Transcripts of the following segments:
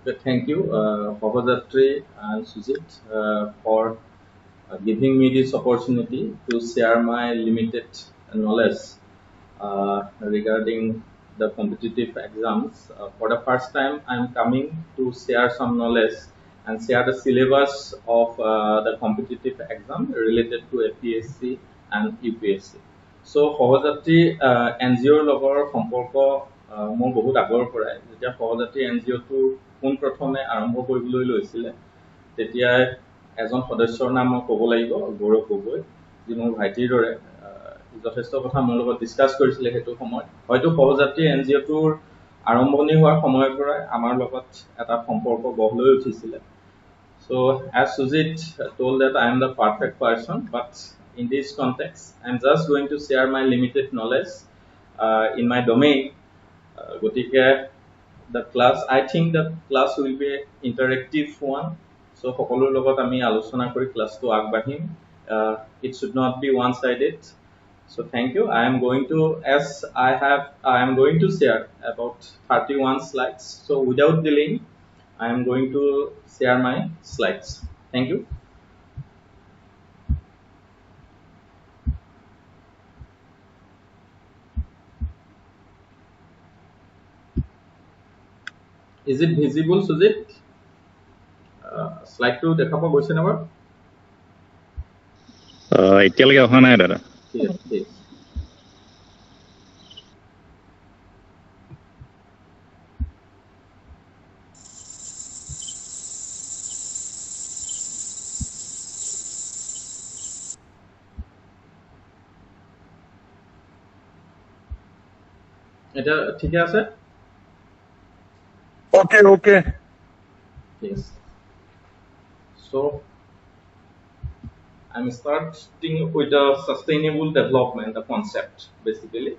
Okay, thank you, Bhavatri and Sujit, for giving me this opportunity to share my limited knowledge regarding the competitive exams. For the first time, I'm coming to share some knowledge and share the syllabus of the competitive exam related to APSC and UPSC. So সহযাত্ৰী NGOৰ লগৰ সম্পৰ্ক মোৰ বহুত আগৰ পৰাই যেতিয়া সহযাত্ৰী NGOটো পোনপ্ৰথমে আৰম্ভ কৰিবলৈ লৈছিলে তেতিয়া এজন সদস্যৰ নাম মই ক'ব লাগিব গৌৰৱ গগৈ যি মোৰ ভাইটিৰ দৰে যথেষ্ট কথা মোৰ লগত ডিসকাস কৰিছিলে হেতু সময় হয়তো সহযাত্ৰী NGOটোৰ আৰম্ভণি হোৱাৰ সময়ৰ পৰাই আমাৰ লগত এটা সম্পৰ্ক গঢ় লৈ উঠিছিলে So, as Sujit told that I am the perfect person, but in this context, I am just going to share my limited knowledge in my domain. Gotike, the class, I think the class will be an interactive one. So, সকলোৰ লগত আমি আলোচনা কৰি ক্লাছটো আগবাঢ়িম. It should not be one-sided. So, thank you. I am going to, I am going to share about 31 slides. So, without delaying, I am going to share my slides. Thank you. Is it visible, Sujit? Slide 2 দেখাব গৈছে না বাৰু? এতিয়ালৈকে অহা নাই দাদা। ঠিক আছে, ঠিক আছে। এটা ঠিকে আছে? Okay. Yes. So, I'm starting with the sustainable development, the concept, basically.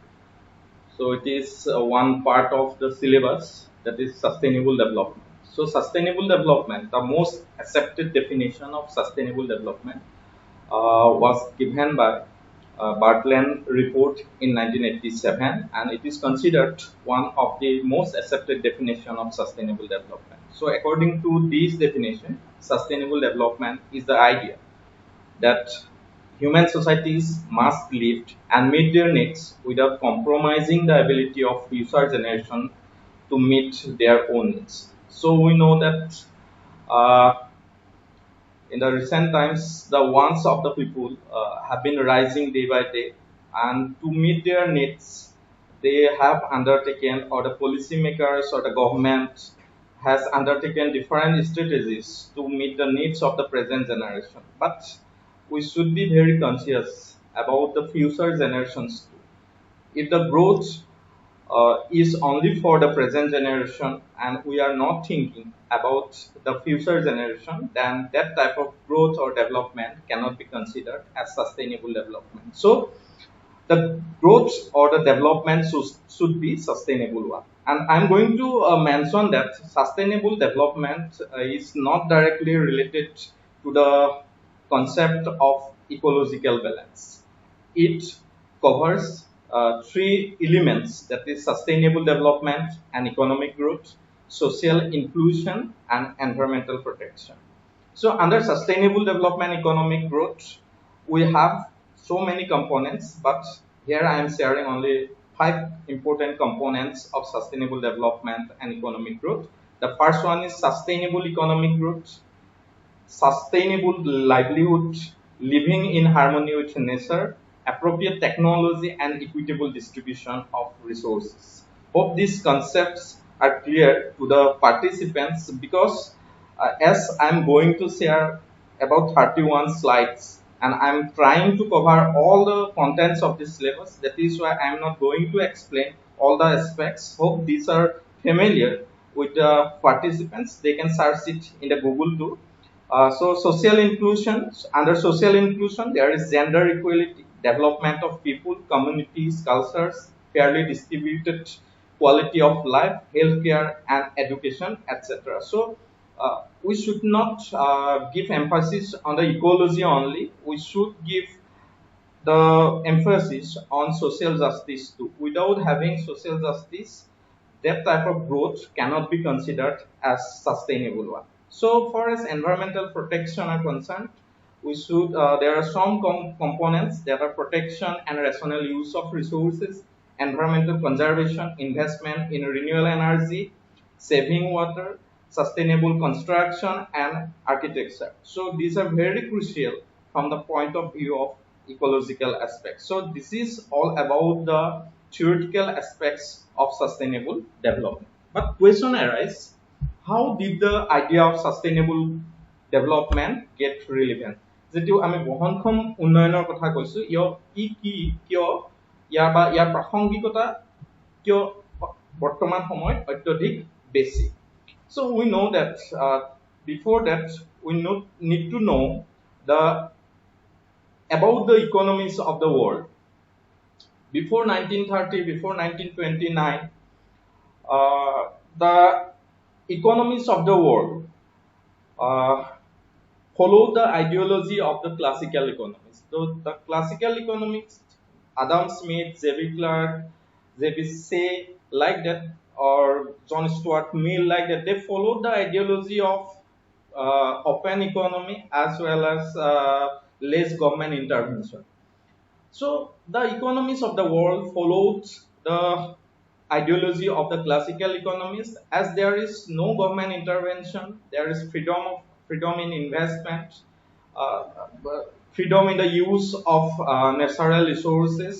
So, it is one part of the syllabus that is sustainable development. So, sustainable development, the most accepted definition of sustainable development was given by Bartland report in 1987, and it is considered one of the most accepted definition of sustainable development. So according to this definition, sustainable development is the idea that human societies must live and meet their needs without compromising the ability of future generation to meet their own needs. So we know that in the recent times, the wants of the people have been rising day by day, and to meet their needs, they have undertaken, or the policymakers or the government has undertaken different strategies to meet the needs of the present generation. But we should be very conscious about the future generations too. If the growth is only for the present generation and we are not thinking about the future generation, then that type of growth or development cannot be considered as sustainable development. So, the growth or the development should be sustainable one. And I'm going to mention that sustainable development is not directly related to the concept of ecological balance. It covers three elements, that is sustainable development and economic growth, social inclusion, and environmental protection. So under sustainable development, economic growth, we have so many components, but here I am sharing only 5 important components of sustainable development and economic growth. The first one is sustainable economic growth, sustainable livelihood, living in harmony with nature, appropriate technology, and equitable distribution of resources. Hope these concepts are clear to the participants, because as I'm going to share about 31 slides and I'm trying to cover all the contents of this syllabus, that is why I'm not going to explain all the aspects. Hope these are familiar with the participants. They can search it in the Google too. So social inclusion, under social inclusion, there is gender equality, development of people, communities, cultures, fairly distributed quality of life, healthcare, and education, etc. So we should not give emphasis on the ecology only. We should give the emphasis on social justice too. Without having social justice, that type of growth cannot be considered as sustainable one. So far as environmental protection are concerned, we should there are some components that are protection and rational use of resources, environmental conservation, investment in renewable energy, saving water, sustainable construction and architecture. So these are very crucial from the point of view of ecological aspects. So this is all about the theoretical aspects of sustainable development. But question arises, how did the idea of sustainable development get relevant? যেটো আমি বহনক্ষম উন্নয়নৰ কথা কৈছো ই কি কিয় ইয়াৰ প্ৰাসংগিকতা কিয় বৰ্তমান সময়ত অত্যধিক বেছি so we know that before that we need to know the about the economies of the world before 1930 before 1929 the economies of the world followed the ideology of the classical economists. So the classical economists, Adam Smith, J.B. Clark, J.B. Say, like that, or John Stuart Mill, like that, they followed the ideology of open economy as well as less government intervention. So the economies of the world followed the ideology of the classical economists as there is no government intervention, there is freedom in investment, uh, freedom in the use of natural resources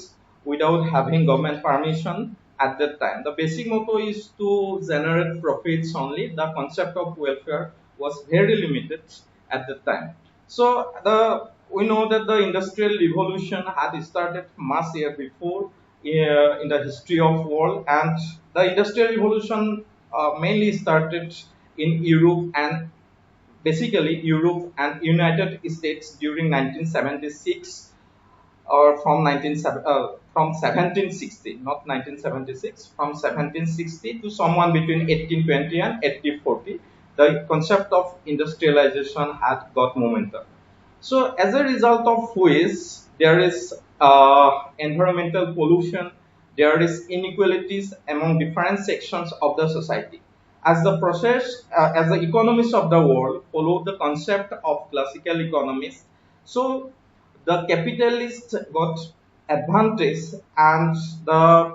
without having government permission at that time. The basic motto is to generate profits only. The concept of welfare was very limited at that time. So we know that the industrial revolution had started much year before in the history of world, and the industrial revolution mainly started in Europe and basically Europe and United States during 1976 or from 1760, not 1976, from 1760 to someone between 1820 and 1840, the concept of industrialization had got momentum. So as a result of which there is environmental pollution, there is inequalities among different sections of the society. As the process, as the economists of the world follow the concept of classical economists, so the capitalists got advantage and the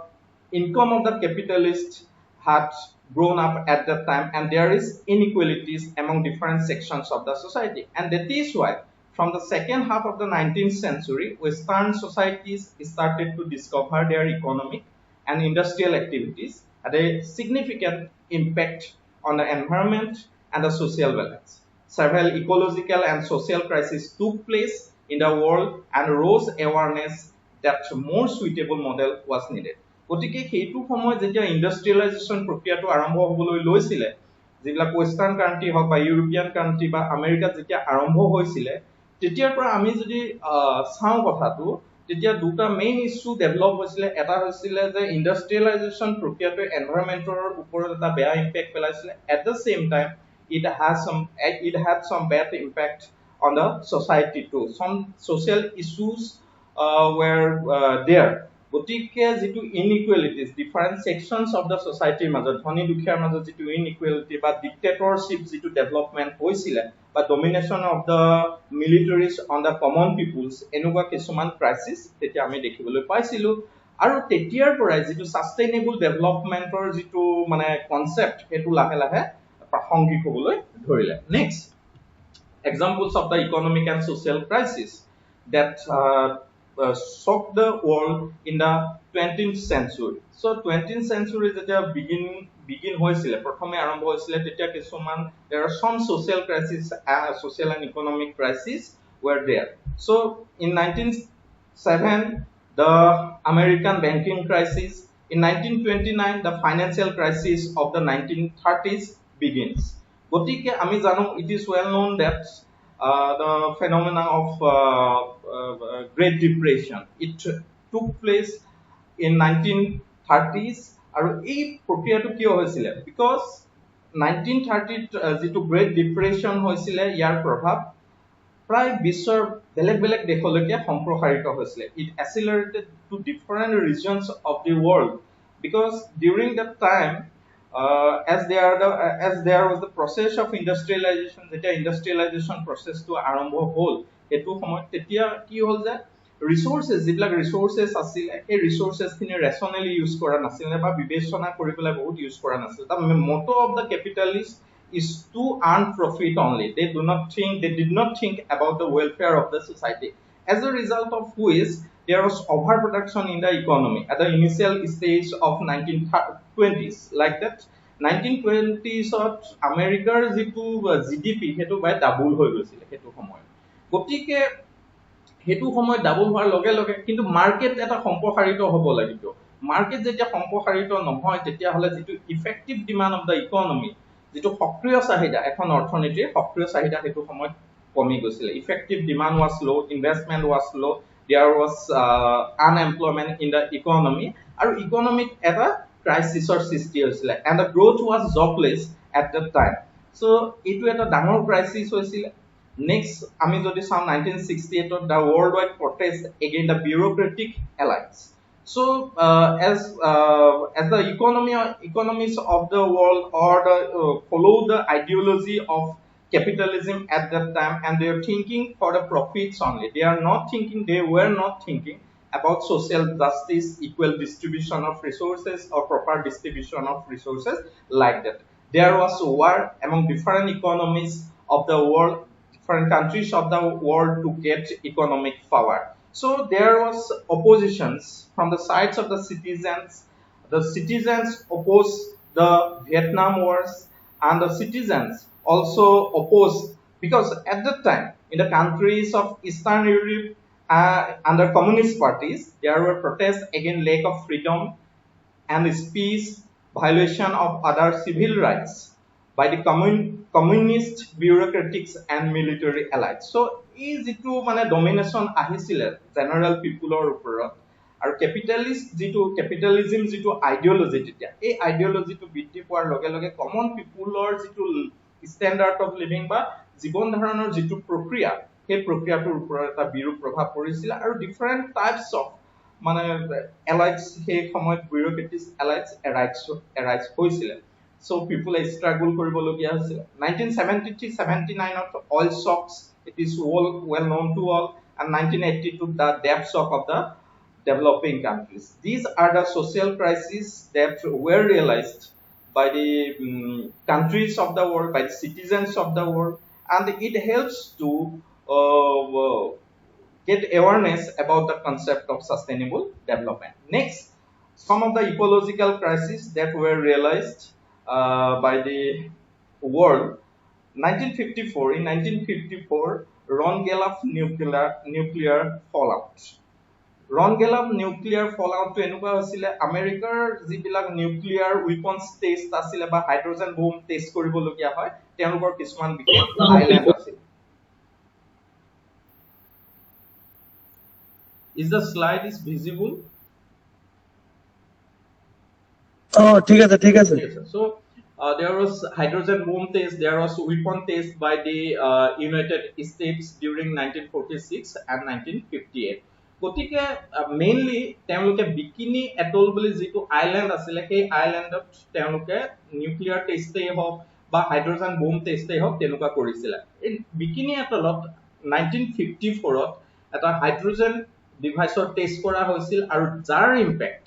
income of the capitalists had grown up at that time and there is inequalities among different sections of the society, and that is why from the second half of the 19th century western societies started to discover their economic and industrial activities had a significant impact on the environment and the social balance. Several ecological and social crises took place in the world and rose awareness that more suitable model was needed. গতিকে সেইটো সময়ত যেতিয়া ইন্ডাষ্ট্ৰিয়েলাইজেশ্যন প্ৰক্ৰিয়াটো আৰম্ভ হ'বলৈ লৈছিলে যিবিলাক ওয়েষ্টাৰ্ণ country হওক বা ইউৰোপিয়ান কাণ্ট্ৰি বা আমেৰিকাত যেতিয়া আৰম্ভ হৈছিলে তেতিয়াৰ পৰা আমি যদি চাওঁ কথাটো তেতিয়া দুটা মেইন ইস্যু ডেভেলপ হৈছিলে এটা হৈছিলে যে ইন্ডাষ্ট্ৰিয়েলাইজেশ্যন প্ৰক্ৰিয়াটোৱে এনভাইৰনমেন্টৰ ওপৰত এটা বেয়া ইম্পেক্ট পেলাইছিলে at the same time it had some bad impact on the society too. Some social issues were there. গতিকে যেটো inequalities different sections of the society মাজত ধনী দুখীয়াৰ মাজত যেটো inequality বা dictatorship যেটো development হৈছিলে বা domination of the militaries on the common peoples এনেকুৱা কিছুমান ক্ৰাইসিস তেতিয়া আমি দেখিবলৈ পাইছিলো আৰু তেতিয়াৰ পৰাই যেটো সাস্টেইনেবল ডেভেলপমেন্টৰ যেটো মানে কনসেপ্ট হেতু লাহে লাহে প্ৰাসংগিক হ'বলৈ ধৰিলে next examples of the economic and social crisis that shocked the world in the 20th century. So 20th century যেতিয়া begin হৈছিলে প্ৰথমে আৰম্ভ হৈছিলে তেতিয়া কিছুমান there are some social crises social and economic crises were there. So in 1907 the American banking crisis, in 1929 the financial crisis of the 1930s begins. গতিকে আমি জানো it is well known that the phenomena of Great Depression it took place in 1930s আৰু এই প্ৰক্ৰিয়াটো কিয় হৈছিলে because 1930 যেটো Great Depression হৈছিলে ইয়াৰ প্ৰভাৱ প্ৰায় বিশ্বৰ বেলেগ বেলেগ দেশলৈকে সম্প্ৰসাৰিত হৈছিলে it accelerated to different regions of the world because during that time as there was the process of industrialization, যেতিয়া industrialization process to আৰম্ভ হ'ল এটো সময় তেতিয়া কি হ'ল যে resources যিবিলাক resources আছিল এই resources খিনি rationally use কৰা নাছিল বা বিবেচনা কৰি পেলাই বহুত use কৰা নাছিল the motto of the capitalist is to earn profit only. They did not think about the welfare of the society. As a result of which there was overproduction in the economy at the initial stage of 1920s. Like that 1920s ত আমেৰিকাৰ যিটো GDP হেতু by double হৈ গৈছিল হেতু সময় গতিকে হেতু সময় ডাবল হোৱাৰ লগে লগে কিন্তু মাৰ্কেট এটা সম্প্ৰসাৰিত হ'ব লাগিব মাৰ্কেট যেতিয়া সম্প্ৰসাৰিত নহয় তেতিয়া হলে যিটো effective demand of the economy যেটো সক্ৰিয় চাহিদা এখন অৰ্থনীতিৰ সক্ৰিয় চাহিদা হেতু সময় কমি গৈছিল effective demand was low investment was low there was unemployment in the economy আৰু ইকনমিক এটা ক্ৰাইসিছৰ সৃষ্টি হৈছিল and the growth was jobless at that time so এটো এটা ডাঙৰ ক্ৰাইসিছ হৈছিল next আমি যদি চাম 1968 ত the worldwide protest against the bureaucratic elites so as the economies of the world or the follow the ideology of capitalism at that time and they are thinking for the profits only they were not thinking about social justice equal distribution of resources or proper distribution of resources like that there was war among different economies of the world different countries of the world to get economic power so there was oppositions from the sides of the citizens opposed the Vietnam wars and the citizens also opposed because at that time in the countries of Eastern Europe under communist parties there were protests against lack of freedom and speech violation of other civil rights by the communist bureaucrats and military elites so is itu mane domination ahisile general people or oporat আৰু capitalism যেটো ideology তেতিয়া এই ideology টো বৃদ্ধি পোৱাৰ লগে লগে common people or যেটো standard of living বা জীৱন ধাৰণৰ যেটো প্ৰক্ৰিয়া সেই প্ৰক্ৰিয়াটোৰ ওপৰত এটা বিৰূপ প্ৰভাৱ পৰিছিল আৰু different types of মানে elites সেই সময়ত bureaucratic elites arise হৈছিল so people struggle কৰিবলগীয়া হৈছিল 1973-79 ত oil shocks it is well known to all and 1982 the debt shock of the developing countries. These are the social crises that were realized by the countries of the world, by the citizens of the world, and it helps to get awareness about the concept of sustainable development. Next, some of the ecological crises that were realized by the world. 1954, in 1954, Ron-Gelab nuclear fallout. Ron-Gelab nuclear fallout to এনেকুৱা হৈছিলে আমেৰিকাৰ যিবিলাক nuclear weapons test আছিল বা hydrogen bomb test কৰিবলগীয়া হয় তেওঁলোকৰ কিছুমান বিশেষ আইল্যান্ড আছিল Is the slide is visible? Oh, ঠিক আছে. So there was hydrogen bomb test, there was weapon test by the United States during 1946 and 1958. গতিকে মেইনলি তেওঁলোকে বিকিনি এটল বুলি যেটো আইল্যান্ড আছিল সেই আইল্যান্ডত তেওঁলোকে নিউক্লিয়াৰ টেষ্টে হওক বা হাইড্ৰোজেন বোম টেষ্টে হওক তেনেকুৱা কৰিছিল এই বিকিনি এটলত 1954 ত এটা হাইড্ৰোজেন ডিভাইসৰ টেষ্ট কৰা হৈছিল আৰু যাৰ ইম্প্যাক্ট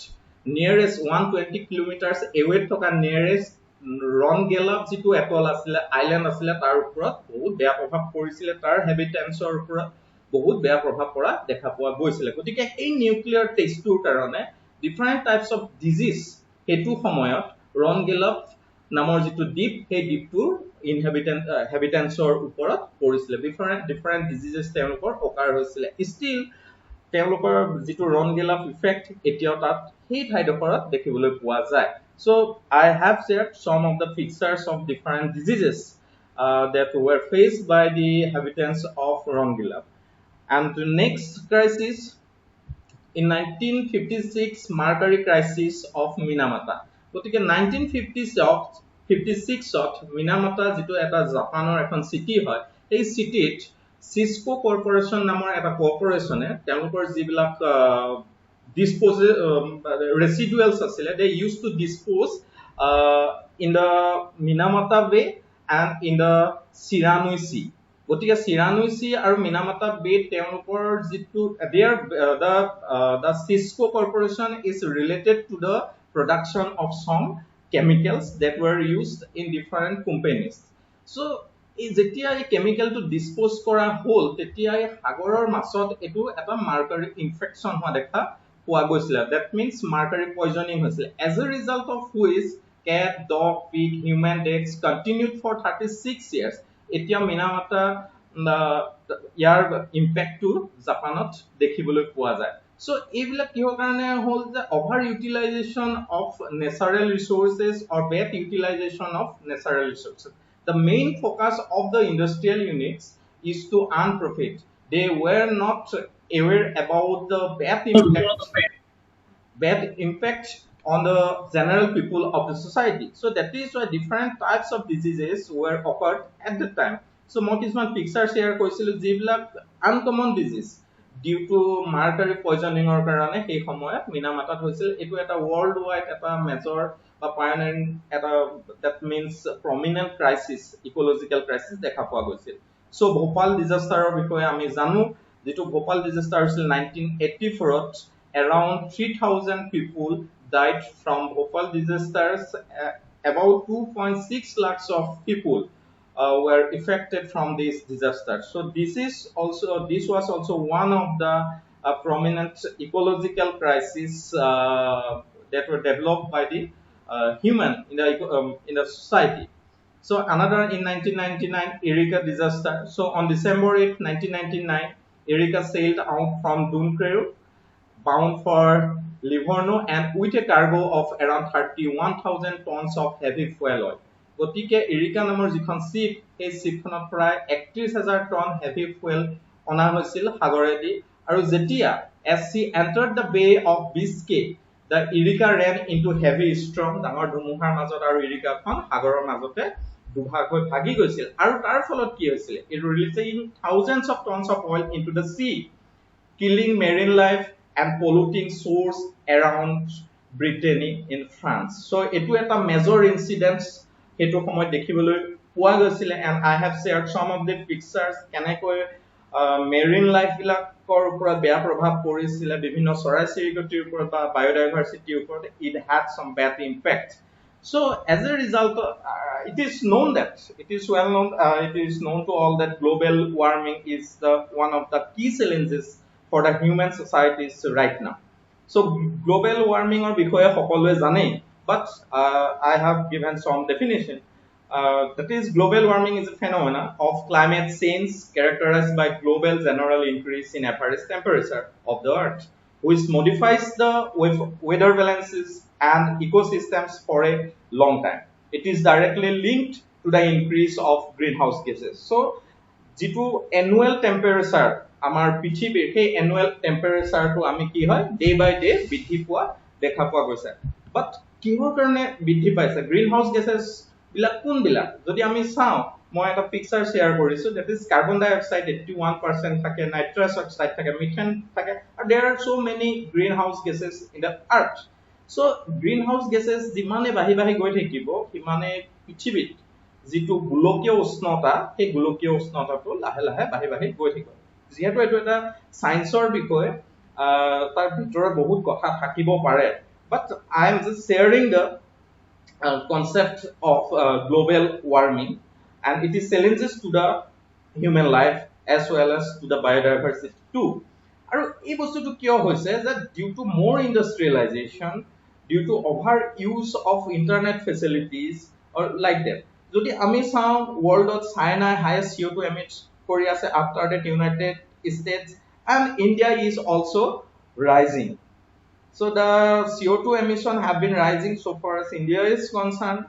নিয়াৰেষ্ট 120 কিলোমিটাৰছ এৱে থকা নিয়াৰেষ্ট Ron-Gelab যেটো এটল আছিল আইল্যান্ড আছিল তাৰ ওপৰত বহুত বেয়া প্ৰভাৱ পৰিছিল তাৰ হেবিটেটছৰ ওপৰত বহুত বেয়া প্ৰভাৱ পৰা দেখা পোৱা গৈছিল গতিকে এই নিউক্লিয়াৰ টেষ্টৰ কাৰণে ডিফাৰেন্ট টাইপস অফ ডিজিজ হেতু সময়ত Ron-Gelab নামৰ যেটো দ্বীপ সেই দ্বীপটোৰ হেবিটেটছৰ ওপৰত পৰিছিল ডিফাৰেন্ট ডিজিজেস তেওঁলোকৰ অকাৰ হৈছিল ষ্টিল তেওঁলোকৰ যেটো Ron-Gelab ইফেক্ট এতিয়াও তাত সেই ঠাইডোখৰত দেখিবলৈ পোৱা যায় so I have shared some of the pictures of different diseases that were faced by the inhabitants of Ron-Gelab and the next crisis in 1956 mercury crisis of Minamata গতিকে 1956 ত Minamata যেটো এটা জাপানৰ এখন সিটি হয় এই সিটিত Cisco Corporation নামৰ এটা কৰ্পোৰেচনে তেওঁলোকৰ যিবিলাক residuals asile they used to dispose in the Minamata Bay and in the Shiranui Sea. Gotike Shiranui Sea and Minamata Bay তেওঁলোকৰ যিটো the Cisco Corporation is related to the production of some chemicals that were used in different companies. So যেতিয়া এই কেমিকেলটো dispose কৰা হল তেতিয়া এই সাগৰৰ মাছত এটো এটা মাৰ্কাৰী ইনফেকচন হোৱা দেখা পোৱা গৈছিল that means mercury poisoning হৈছিল as a result of which cat dog pig human deaths continued for 36 years এতিয়া মিনামাটা ইয়াৰ ইম্প্যাক্টটো জাপানত দেখিবলৈ পোৱা যায় so এইবিলাক কিহৰ কাৰণে হল যে over utilization of natural resources or bad utilization of natural resources. The main focus of the industrial units is to earn profit. They were not aware about the bad impact on the general people of the society. So that is why different types of diseases were occurred at the time. So মই কিছুমান picture share কৰিছিলো যিবিলাক uncommon disease due to mercury poisoning or karone ei samoyat minamatat hoisil etu eta worldwide eta major ba pioneering eta that means prominent crisis ecological crisis dekha poa goisil so bhopal disaster or bikoye ami janu jitu bhopal disaster hoisil 1984 ot around 3000 people died from bhopal disasters about 2.6 lakhs of people were affected from this disaster. So this was also one of the prominent ecological crises that were developed by the human in the society. So another in 1999 Erika disaster. So on December 8, 1999, Erika sailed out from Dunkirk bound for Livorno and with a cargo of around 31,000 tons of heavy fuel oil. গতিকে এৰিকা নামৰ যিখন sheep এই শিপখনত প্ৰায় 31000 ton heavy fuel অনা হৈছিল সাগৰেদি আৰু যেতিয়া as she entered the bay of Biscay the Erika ran into heavy storm ডাঙৰ ধুমুহাৰ মাজত আৰু এৰিকাখন সাগৰৰ মাজতে দুভাগ হৈ ভাগি গৈছিল আৰু তাৰ ফলত কি হৈছিল it releasing thousands of tons of oil into the sea killing marine life and polluting shores around Brittany in France. So etu eta major incidents etu সময় দেখিবলৈ পোৱা গৈছিল and I have shared some of the pictures কেনেকৈ marine life বিলাকৰ ওপৰত বেয়া প্ৰভাৱ পৰিছিল বিভিন্ন চৰাই চিৰিকটিৰ ওপৰত বা biodiversity ওপৰত it had some bad impact. So as a result it is known to all that global warming is one of the key challenges for the human societies right now. So global warming or বিষয়ে সকলোৱে জানে but I have given some definition. That is global warming is a phenomena of climate change characterized by global general increase in average temperature of the earth which modifies the weather balances and ecosystems for a long time. It is directly linked to the increase of greenhouse gases. So jitu annual temperature amar pithibir he annual temperature to ami ki hoy day by day bidhi poa dekha poa goise but কিহৰ কাৰণে বৃদ্ধি পাইছে green house গেसेस বিলাক কোন বিলাক যদি আমি চাও মই এটা পিকচাৰ শেয়াৰ কৰিছো that is carbon dioxide 81% থাকে nitrous oxide থাকে methane থাকে and there are so many greenhouse gases in the earth so greenhouse gases যিমানে বাহি বাহি গৈ থাকিব কিমানে পৃথিৱীত যিটো গোলকীয় উষ্ণতা সেই গোলকীয় উষ্ণতাটো লাহে লাহে বাহি বাহি গৈ থাকিব যিহেতু এটো এটা সায়েন্সৰ বিষয় তাৰ ভিতৰত বহুত কথা থাকিব পাৰে but I am just sharing the concept of global warming and it is challenges to the human life as well as to the biodiversity too আৰু এই বস্তুটো কিয় হৈছে that due to more industrialization due to over use of internet facilities or like that যদি আমি চাও worldত China highest CO2 emits কৰি আছে after the United States and India is also rising. So the CO2 emission have been rising so far as India is concerned.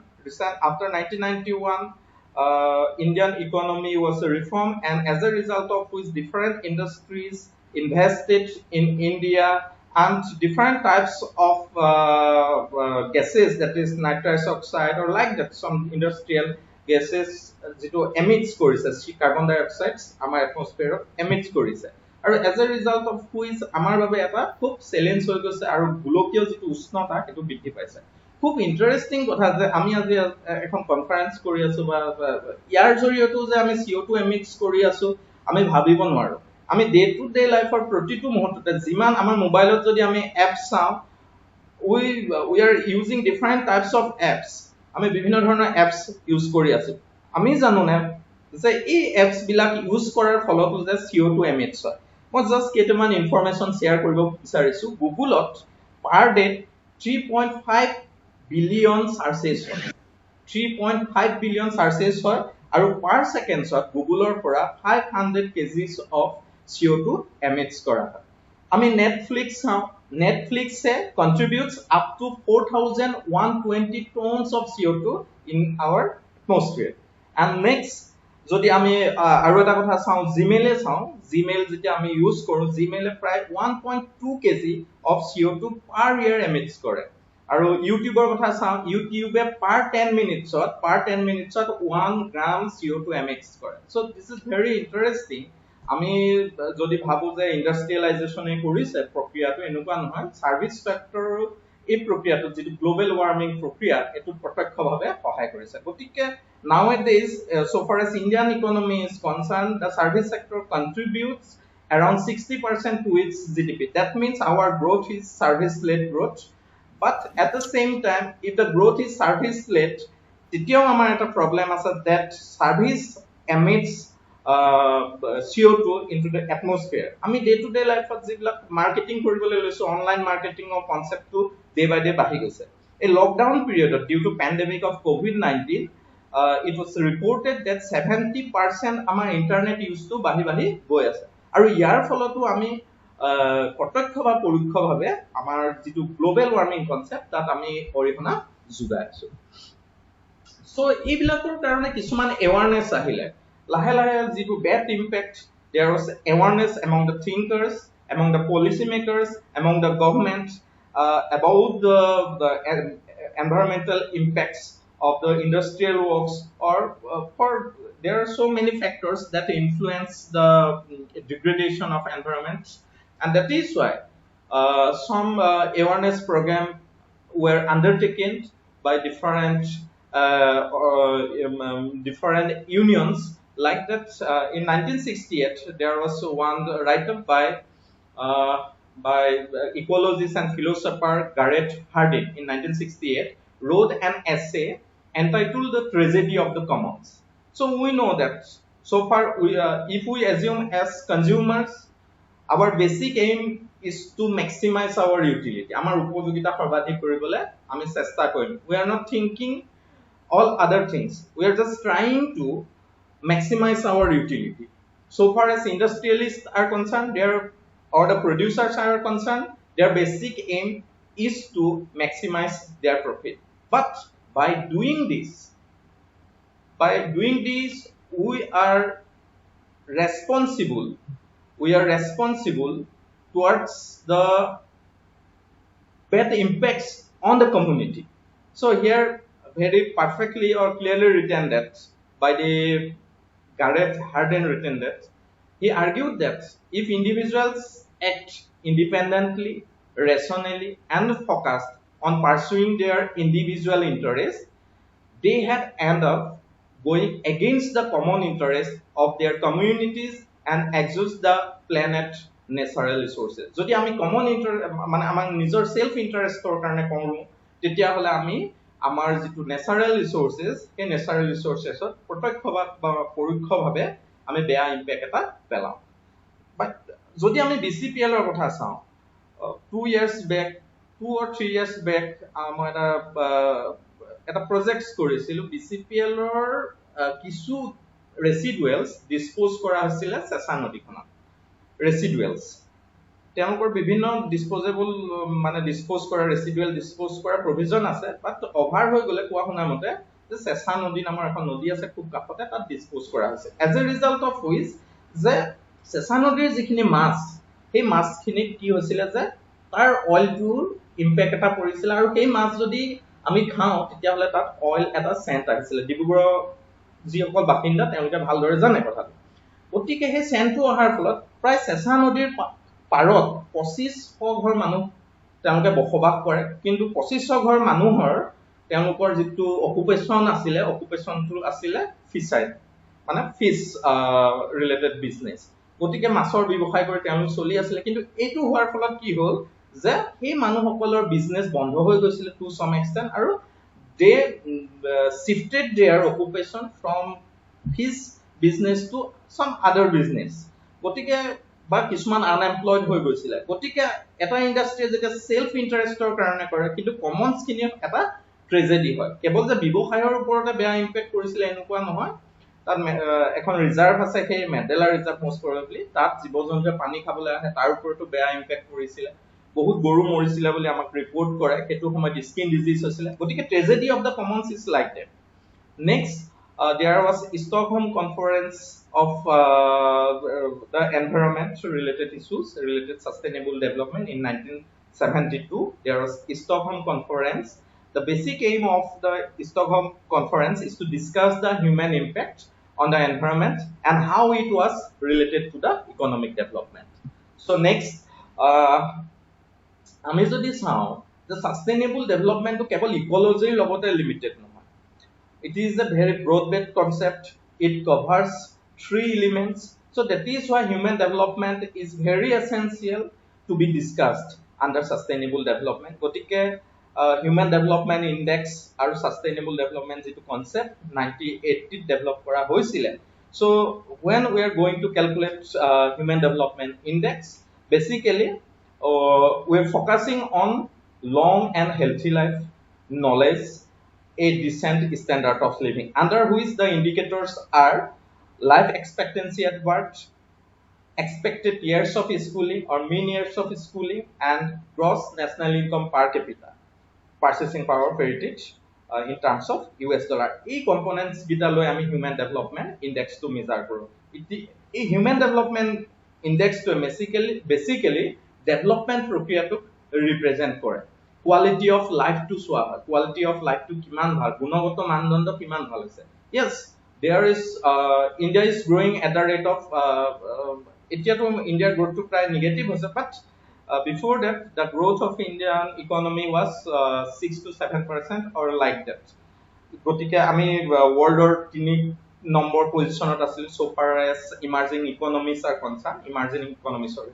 After 1991, Indian economy was reformed and as a result of which different industries invested in India and different types of gases that is nitrous oxide or like that some industrial gases যেটো emits কৰিছে carbon dioxide আমাৰ atmosphere emits কৰিছে আৰু as a result of which আমাৰ বাবে এটা খুব challenge হৈ গৈছে আৰু গোলকীয় যেটো উষ্ণতা এটো বৃদ্ধি পাইছে খুব ইন্টাৰেষ্টিং কথা যে আমি আজি এখন কনফাৰেন্স কৰি আছো বা ইয়াৰ জৰিয়তে যে আমি CO2 এমিটস কৰি আছো আমি ভাবিব নোৱাৰো আমি ডে টু ডে লাইফৰ প্ৰতিটো মুহূৰ্ততে যিমান আমাৰ মোবাইলত যদি আমি এপ চাওঁ we are using different types of apps আমি বিভিন্ন ধৰণৰ এপছ ইউজ কৰি আছো আমি জানো না যে এই এপছ বিলাক ইউজ কৰাৰ ফলত যে CO2 এমিটস হয় মই জাস্ট কেইটামান ইনফৰমেশন শেয়াৰ কৰিব বিচাৰিছো গুগলত পাৰ ডে 3.5 বিলিয়ন সাৰ্চেছ হয় 3.5 বিলিয়ন সাৰ্চেছ হয় আৰু পাৰ সেকেন্ডছত গুগলৰ পৰা 500 kgs of CO2 এমিটস কৰা হয় আমি নেটফ্লিক্স চাওঁ নেটফ্লিক্সে contributes up to 4120 tons of CO2 in our atmosphere and next যদি আমি আৰু এটা কথা চাওঁ জিমেইলে চাওঁ জিমেইল যেতিয়া আমি ইউজ কৰো জিমেইলে প্ৰায় 1.2 kg of CO2 per year emits কৰে আৰু ইউটিউবৰ কথা চাওঁ ইউটিউবে পাৰ 10 মিনিটছত 1 গ্ৰাম CO2 emits কৰে so this is very interesting আমি যদি ভাবো যে ইন্ডাষ্ট্ৰিয়েলাইজেচনে কৰিছে প্ৰক্ৰিয়াটো এনেকুৱা নহয় সাৰ্ভিস ফেক্টৰ এই প্ৰক্ৰিয়াটো যেটো গ্লোবাল ওয়াৰ্মিং প্ৰক্ৰিয়া এটো প্ৰত্যক্ষভাৱে সহায় কৰিছে গতিকে nowadays so far as Indian economy is concerned the service sector contributes around 60% to its GDP that means our growth is service led growth but at the same time if the growth is service led তেতিয়াও আমাৰ এটা problem আছে that service emits CO2 into the atmosphere আমি day to day life যিবিলাক marketing কৰিবলৈ লৈছো online মাৰ্কেটিংৰ কনসেপ্টটো day by day বাঢ়ি গৈছে এই lockdown পিৰিয়ডত due to pandemic of COVID-19 it was reported that 70% আমাৰ ইন্টাৰনেট ইউজটো বাঢ়ি গৈ আছে আৰু ইয়াৰ ফলতো আমি প্ৰত্যক্ষ বা পৰোক্ষভাৱে আমাৰ যেটো গ্লোবাল ওয়াৰ্মিং কনসেপ্ট তাত আমি অৰিহণা যোগাই আছো সো এইবিলাকৰ কাৰণে কিছুমান এৱাৰনেছ আহিলে lahe যেটো bad impact there was awareness among the thinkers among the policy makers among the government about the environmental impacts of the industrial works or for there are so many factors that influence the degradation of environment and that is why some awareness program were undertaken by different different unions like that in 1968 there was one write-up by ecologist and philosopher Gareth Hardin in 1968 wrote an essay entitled The Tragedy of the Commons so we know that so far we if we assume as consumers our basic aim is to maximize our utility amar upojogita sarbadhik koribole ami chesta korim we are not thinking all other things we are just trying to maximize our utility so far as industrialists are concerned or the producers are concerned their basic aim is to maximize their profit but by doing this we are responsible towards the bad impacts on the community so here very perfectly or clearly written that by the Gareth Hardin written that he argued that if individuals act independently, rationally and focused on pursuing their individual interests, they had end up going against the common interest of their communities and exhaust the planet natural resources. Jodi ami common interest mane amar nijor self interest tor karone koru tetia hole ami আমাৰ যেটো ন্যাচাৰাল ৰিসোৰ্সেস এই ন্যাচাৰাল ৰিসোৰ্সেছত প্ৰত্যক্ষ বা পৰোক্ষ ভাবে আমি বেয়া impact এটা পেলাও বাট যদি আমি BCPL ৰ কথা চাওঁ 2 years back 2 or 3 years back মই এটা প্ৰজেক্ট কৰিছিলো BCPL ৰ কিছু ৰেসিডুৱেলস ডিসপোজ কৰা হৈছিল চেঁচা নদীখনত ৰেসিডুৱেলস তেওঁলোকৰ বিভিন্ন ডিসপোজেবল মানে ডিসপোজ কৰা ৰেসিডুৱেল ডিসপোজ কৰা প্ৰভিজন আছে বাট অভাৰ হৈ গলে কোৱা শুনা মতে যে চেঁচা নদী নামৰ এখন নদী আছে খুব কাষতে তাত ডিসপোজ কৰা হৈছে as a result of which যে চেঁচা নদীৰ যিখিনি মাছ সেই মাছখিনি কি হৈছিল যে তাৰ অইলটোৰ ইম্প্যাক্ট এটা পৰিছিল আৰু সেই মাছ যদি আমি খাওঁ তেতিয়া হলে তাত অইল এটা সেন্ট আহিছিল ডিব্ৰুগড়ৰ যিসকল বাসিন্দা তেওঁলোকে ভালদৰে জানে কথাটো গতিকে সেই সেন্টটো অহাৰ ফলত প্ৰায় চেঁচা নদীৰ পাৰত 2500 ঘৰ মানুহ তেওঁলোকে বসবাস কৰে কিন্তু 2500 ঘৰ মানুহৰ তেওঁলোকৰ যেটো অকুপেশন আছিলে অকুপেশনটো আছিলে ফিশাৰী মানে ফিশ ৰিলেটেড বিজনেস গতিকে মাছৰ ব্যৱসায় কৰি তেওঁলোক চলি আছিলে কিন্তু এইটো হোৱাৰ ফলত কি হ'ল যে সেই মানুহসকলৰ বিজনেস বন্ধ হৈ গৈছিল টু সাম এক্সটেন্ট আৰু they shifted their occupation from his business to some other business গতিকে বা কিছুমান আনএমপ্লয়েড হৈ গৈছিল গতিকে এটা ইন্ডাস্ট্ৰি যেটা সেলফ ইন্টাৰেষ্টৰ কাৰণে কৰে কিন্তু কমনস খিনি এটা ট্ৰেজেডি হয় কেৱল যে ব্যৱসায়ৰ ওপৰতে বেয়া ইম্পেক্ট কৰিছিল এনেকুৱা নহয় তাত এখন ৰিজাৰ্ভ আছে সেই মেডেলা ৰিজাৰ্ভ মোস্ট প্ৰবাবলি তাত জীৱ-জন্তুৱে পানী খাবলৈ আহে তাৰ ওপৰতো বেয়া ইম্পেক্ট কৰিছিল বহুত গৰু মৰিছিল বুলি আমাক ৰিপৰ্ট কৰে হেতু সময়ত স্কিন ডিজিজ হৈছিল গতিকে tragedy of the commons is like that next there was Stockholm Conference of the environment related issues related sustainable development in 1972 there was Stockholm Conference the basic aim of the Stockholm Conference is to discuss the human impact on the environment and how it was related to the economic development so next আমি যদি চাও the sustainable development to কেৱল ইকোলজিৰ লগতে limited নহয় it is a very broad-based concept it covers three elements so that is why human development is very essential to be discussed under sustainable development gotike human development index আৰু sustainable development যেটো concept 1980 develop কৰা হৈছিল so when we are going to calculate human development index basically we are focusing on long and healthy life knowledge a decent standard of living under which the indicators are life expectancy at birth expected years of schooling or mean years of schooling and gross national income per capita purchasing power parity in terms of US dollar এই components gita loi ami human development index to measure koro এই human development index to basically development प्रक्रिया to represent kore quality of life to soa quality of life to kiman bhal gunogoto mandondo kiman bhal hoise yes there is India is growing at the rate of etia to India growth to pray negative hoise but before that the growth of Indian economy was 6 to 7% or like that gotike ami world or 3 number position at asil so far as emerging economies are concerned emerging economies are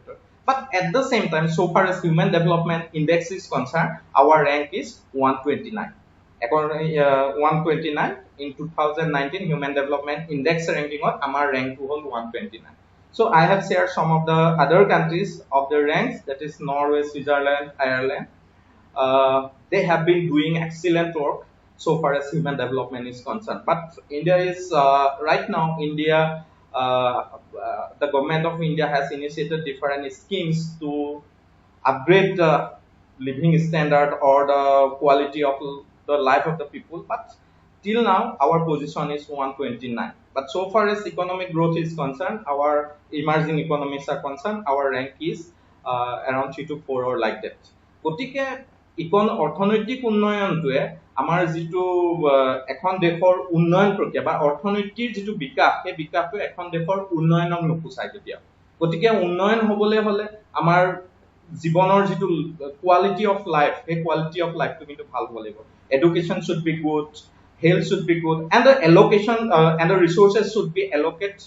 but at the same time so far as human development index is concerned our rank is 129 according 129 in 2019 human development index ranking of our rank to hold 129 so I have shared some of the other countries of the ranks that is Norway Switzerland Ireland they have been doing excellent work so far as human development is concerned but India is right now India the government of India has initiated different schemes to upgrade the living standard or the quality of the life of the people but till now our position is 129 but so far as economic growth is concerned our emerging economies are concerned our rank is around 3 to 4 or like that gotike অৰ্থনৈতিক উন্নয়নটোৱে আমাৰ যেটো এখন দেশৰ উন্নয়ন প্ৰক্ৰিয়া বা অৰ্থনৈতিক যেটো বিকাশ এই বিকাশটো এখন দেশৰ উন্নয়নক নুপুচাই তেতিয়া গতিকে উন্নয়ন হ'বলে হলে আমাৰ জীৱনৰ যেটো কোৱালিটি অফ লাইফ এই কোৱালিটি অফ লাইফটো কিন্তু ভাল হ'ব লাগিব education should be good health should be good and the allocation and the resources should be allocated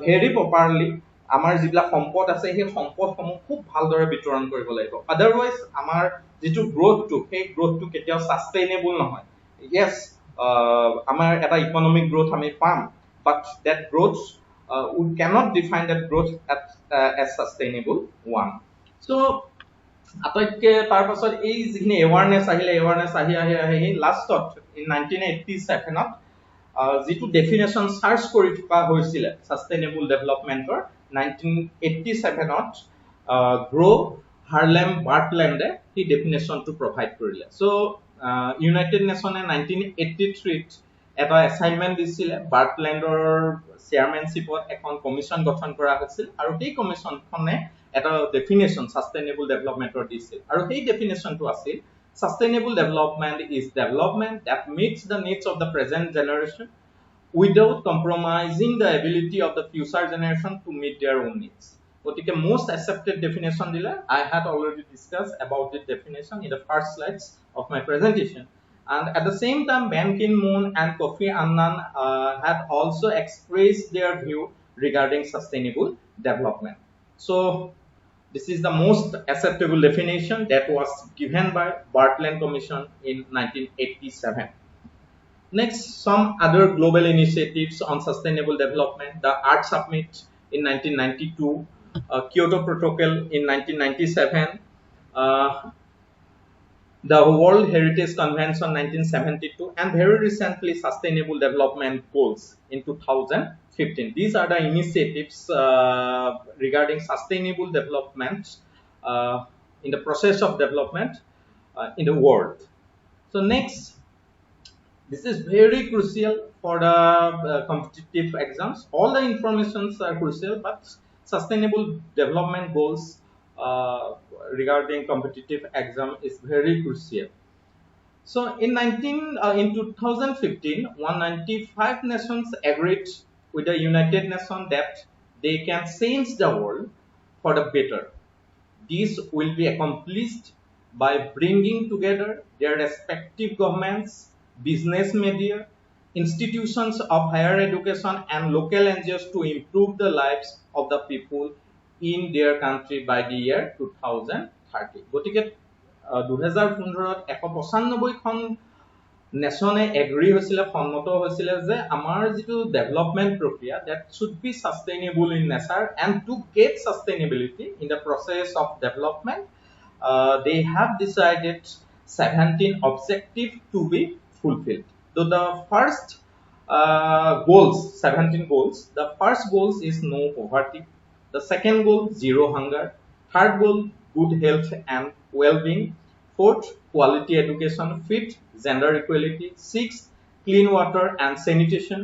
very properly আমাৰ যিবিলাক সম্পদ আছে সেই সম্পদসমূহ খুব ভালদৰে বিতৰণ কৰিব লাগিব otherwise আমাৰ যেটো গ্ৰোথটো সেই গ্ৰোথটো কেতিয়াও সাস্টেইনেবল নহয় yes আমাৰ এটা ইকোনমিক গ্ৰোথ আমি পাম but that growth we cannot define that growth as sustainable one so আটাইকে তাৰ পাছত এই যিখিনি awareness আহি লাষ্টত in 1987 ত যেটো ডেফিনেশন সার্চ কৰি থকা হৈছিল সাস্টেইনেবল ডেভেলপমেন্টৰ 1987 ত গ্ৰো হাৰ্লেম বাৰ্টলেণ্ডে হি ডেফিনেশন টু প্ৰভাইড কৰিলে সো ইউনাইটেড নেশনে 1983 ত এটা অ্যাসাইনমেন্ট দিছিল বাৰ্টলেণ্ডৰ চেয়াৰম্যানশিপত এখন কমিশন গঠন কৰা হৈছিল আৰু এই কমিশনখনে এটা ডেফিনেশন সাস্টেইনেবল ডেভেলপমেন্টৰ দিছিল আৰু এই ডেফিনেশনটো আছিল sustainable development is development that meets the needs of the present generation without compromising the ability of the future generation to meet their own needs গতিকে most accepted definition দিলে I had already discussed about the definition in the first slides of my presentation. And at the same time, Ban Ki-moon and Kofi Annan had also expressed their view regarding sustainable development. So this is the most acceptable definition that was given by Bartlett Commission in 1987. Next, some other global initiatives on sustainable development: the Art Summit in 1992, Kyoto Protocol in 1997, the World Heritage Convention 1972, and very recently Sustainable Development Goals in 2015. These are the initiatives regarding sustainable development in the process of development in the world. So next, this is very crucial for the competitive exams. All the informations are crucial, but sustainable development goals regarding competitive exam is very crucial. So in 2015, 195 nations agreed with the United Nations that they can change the world for the better. This will be accomplished by bringing together their respective governments, business media, institutions of higher education, and local NGOs to improve the lives of the people in their country by the year 2030. গতিকে 2015 195খন নেশনে agri হৈছিলে, সন্মত হৈছিলে যে আমাৰ যেটো development প্ৰক্ৰিয়া that should be sustainable in nature, and to get sustainability in the process of development, they have decided 17 objectives to be fulfilled. So the first goals, 17 goals, the first goal is no poverty, the second goal zero hunger, third goal good health and well-being, fourth quality education, fifth gender equality, sixth clean water and sanitation,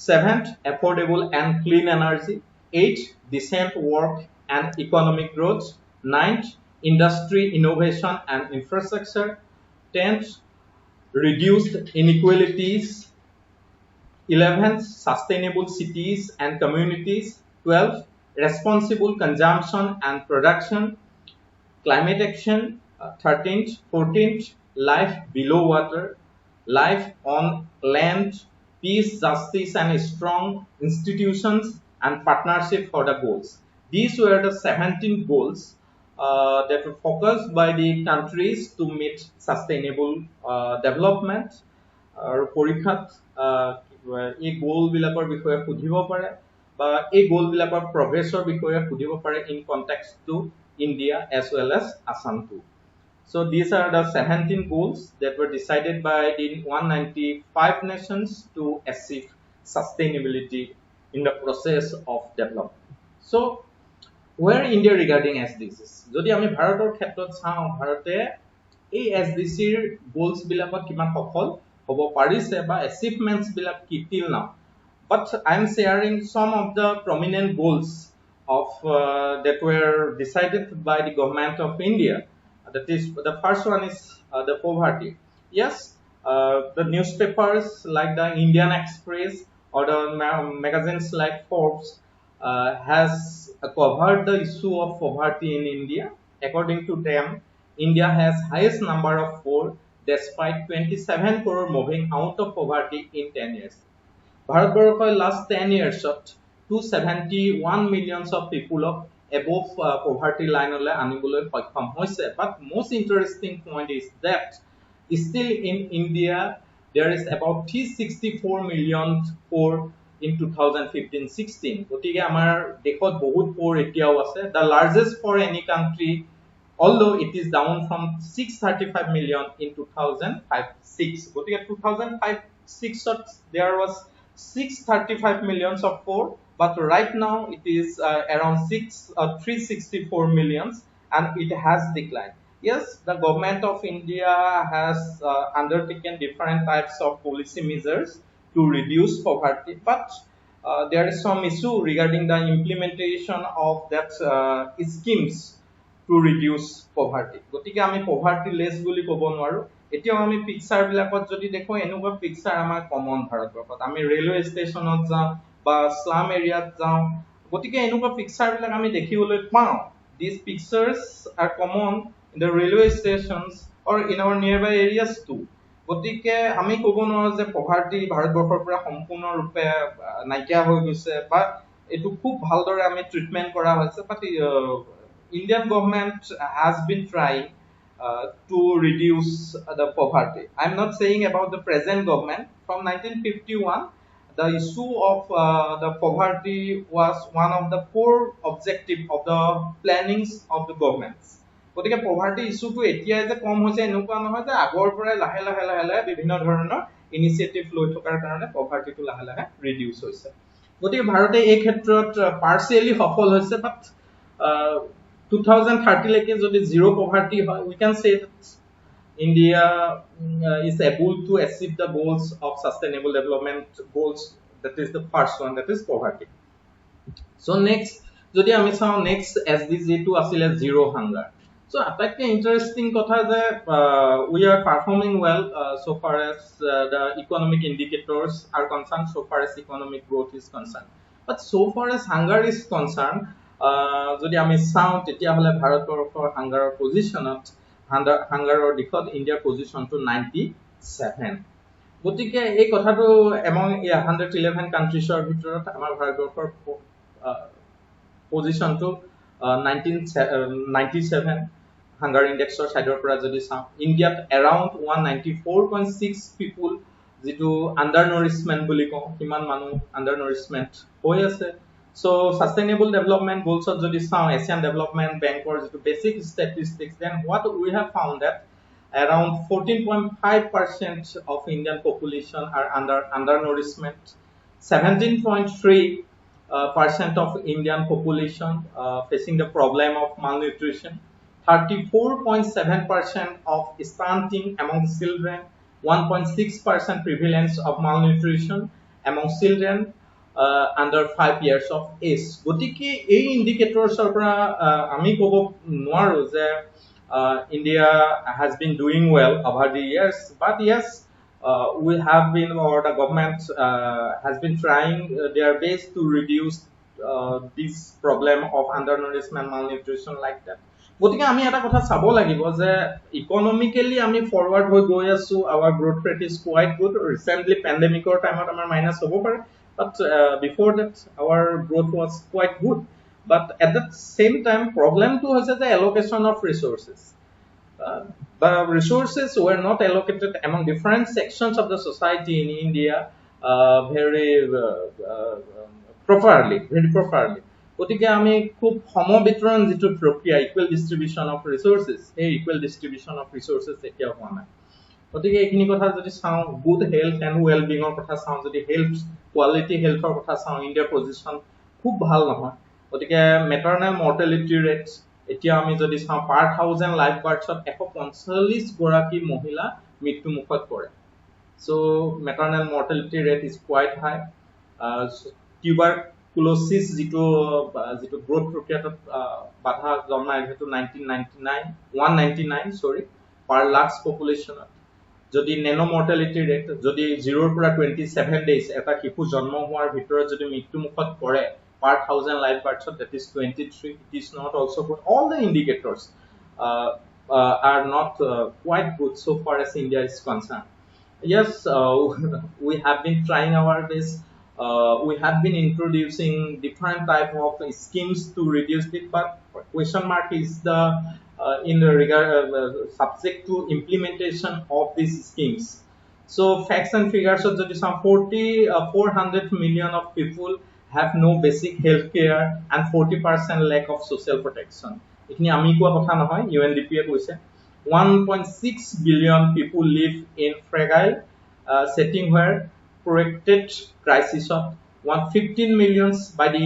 seventh affordable and clean energy, eighth decent work and economic growth, ninth industry innovation and infrastructure, 10th reduced inequalities, 11th sustainable cities and communities, 12th responsible consumption and production, climate action, 13th, 14th life below water, life on land, peace, justice, and strong institutions and partnership for the goals. These were the 17 goals that were focused by the countries to meet sustainable development. পৰীক্ষাত এই গোল বিলাকৰ বিষয়ে সুধিব পাৰে বা এই গোল বিলাকৰ প্ৰগ্ৰেছৰ বিষয়ে সুধিব পাৰে in context to India as well as Assam too. So these are the 17 goals that were decided by the 195 nations to achieve sustainability in the process of development. So where India regarding SDGs? যদি আমি ভাৰতৰ ক্ষেত্ৰত চাওঁ, ভাৰতে এই SDGৰ goals বিলাকত কিমান সফল হ'ব পাৰিছে বা achievements বিলাক কি till now. But I am sharing some of the prominent goals of that were decided by the government of India. That is, the first one is the poverty. Yes, the newspapers like the Indian Express or the magazines like Forbes has covered the issue of poverty in India. According to them, India has highest number of poor despite 27 crore moving out of poverty in 10 years. Bharatborokhoi last 10 years of 271 millions of people of above poverty line ole anibole sokkam hoise. But most interesting point is that still in India there is about 364 million poor in 2015-16. গতিকে আমাৰ দেশত বহুত poor এতিয়াও আছে. The largest for any country, although it is down from 635 million in 2005-6. গতিকে 2005-6 there was 635 millions of poor, but right now it is around 364 millions, and it has declined. Yes, the government of India has undertaken different types of policy measures to reduce poverty, but there is some issue regarding the implementation of that schemes to reduce poverty. গতিকে আমি poverty less বুলি ক'ব নোৱাৰো. এতিয়াও আমি picture বিলাকত যদি দেখো, এনেকুৱা পিকচাৰ আমাৰ কমন ভাৰতবৰ্ষত। আমি ৰেলৱে ষ্টেচনত যাওঁ বা স্লাম এৰিয়াত যাওঁ গতিকে এনেকুৱা পিকচাৰ বিলাক আমি দেখিবলৈ পাওঁ these pictures are common in the railway stations or in our nearby areas too গতিকে আমি ক'ব নোৱাৰো যে পভাৰ্টি ভাৰতবৰ্ষৰ পৰা সম্পূৰ্ণৰূপে নাইকিয়া হৈ গৈছে বা এইটো খুব ভালদৰে আমি ট্ৰিটমেন্ট কৰা হৈছে but Indian government has been trying to reduce the poverty. I'm not saying about the present government. From 1951, the issue of the poverty was one of the core objective of the plannings of the governments. গতিকে poverty ইস্যুটো এতিয়া যে কম হৈছে এনেকুৱা নহয় যে আগৰ পৰাই লাহে লাহে লাহে লাহে বিভিন্ন ধৰণৰ ইনিচিয়েটিভ লৈ থকাৰ কাৰণে পভাৰ্টিটো লাহে লাহে ৰিডিউস হৈছে গতিকে ভাৰতে এই ক্ষেত্ৰত পাৰ্সিয়ালি সফল হৈছে বাট 2030 লৈকে যদি জিৰো পভাৰ্টি হয় we can say that India is able to achieve the goals of sustainable development goals that is the first one that is poverty so next যদি আমি চাও next SDG টো আছিল zero hunger so আটাইতকৈ interesting কথা যে we are performing well so far as the economic indicators are concerned so far as economic growth is concerned but so far as hunger is concerned যদি আমি চাও তেতিয়া হলে ভাৰতবৰ্ষৰ হাংগাৰৰ পজিশনত হাংগাৰৰ দিশত ইণ্ডিয়াৰ পজিশনটো 97 গতিকে এই কথাটো এমং 111 কান্ট্ৰিজৰ ভিতৰত আমাৰ ভাৰতবৰ্ষৰ পজিশনটো 97 হাংগাৰ ইন্ডেক্সৰ সাইডৰ পৰা যদি চাও ইণ্ডিয়াত around 194.6 people যেটো আন্ডাৰ নাৰিশমেন্ট বুলি কও কিমান মানুহ আন্ডাৰ নাৰিশমেন্ট হৈ আছে so sustainable development goals of jodi sao Asian Development Bank or the basic statistics then what we have found that around 14.5% of Indian population are undernourishment 17.3% of Indian population facing the problem of malnutrition 34.7% of stunting among children 1.6% prevalence of malnutrition among children under 5 years of age গতিকে এই ইন্ডিকেটৰছৰ পৰা আমি ক'ব নোৱাৰো যে India has been doing well over the years but yes we have been or the government has been trying their best to reduce this problem of undernourishment malnutrition like that গতিকে আমি এটা কথা চাব লাগিব যে ইকোনমিক্যালি আমি forward হৈ গৈ আছো our growth rate is quite good recently pandemicৰ টাইমত আমাৰ মাইনাস হ'ব পাৰে but before that our growth was quite good but at the same time problem to was the allocation of resources the resources were not allocated among different sections of the society in India very properly গতিকে আমি খুব সমবিতৰণ যেটো প্ৰক্ৰিয়া equal distribution of resources এই equal distribution of resources এতিয়া হোৱা নাই গতিকে এইখিনি কথা যদি চাও গুড হেলথ এন্ড ওয়েল বিংৰ কথা চাও যদি হেলথ কোৱালিটি হেলথৰ কথা চাও ইণ্ডিয়াৰ পজিশন খুব ভাল নহয় গতিকে মেটাৰনেল মৰ্টেলিটি ৰেট এতিয়া আমি যদি চাও পাৰ 1000 লাইফ বাৰ্থছত 145 গৰাকী মহিলা মৃত্যু মুখত পৰে so maternal mortality rate is quite high tuberculosis যেটো গ্ৰোথ প্ৰক্ৰিয়াত বাধা জন্মায় যেটো 199 সৰি পাৰ লাখ পপুলেশনত যদি নেনো মৰ্টেলিটি ৰেট যদি 0 ৰ পৰা 27 ডেজ এটা শিশু জন্ম হোৱাৰ ভিতৰত যদি মৃত্যু মুখত পৰে per 1000 life births that is 23 it is not also good all the indicators are not quite good so far as India is concerned yes we have been trying our best we have been introducing different type of schemes to reduce it but question mark is the in the regard subject to implementation of these schemes so facts and figures of the some 400 million of people have no basic health care and 40% lack of social protection এখিনি আমি কোৱা কথা নহয় UNDP এ কৈছে 1.6 billion people live in fragile setting where corrected crisis of 115 millions by the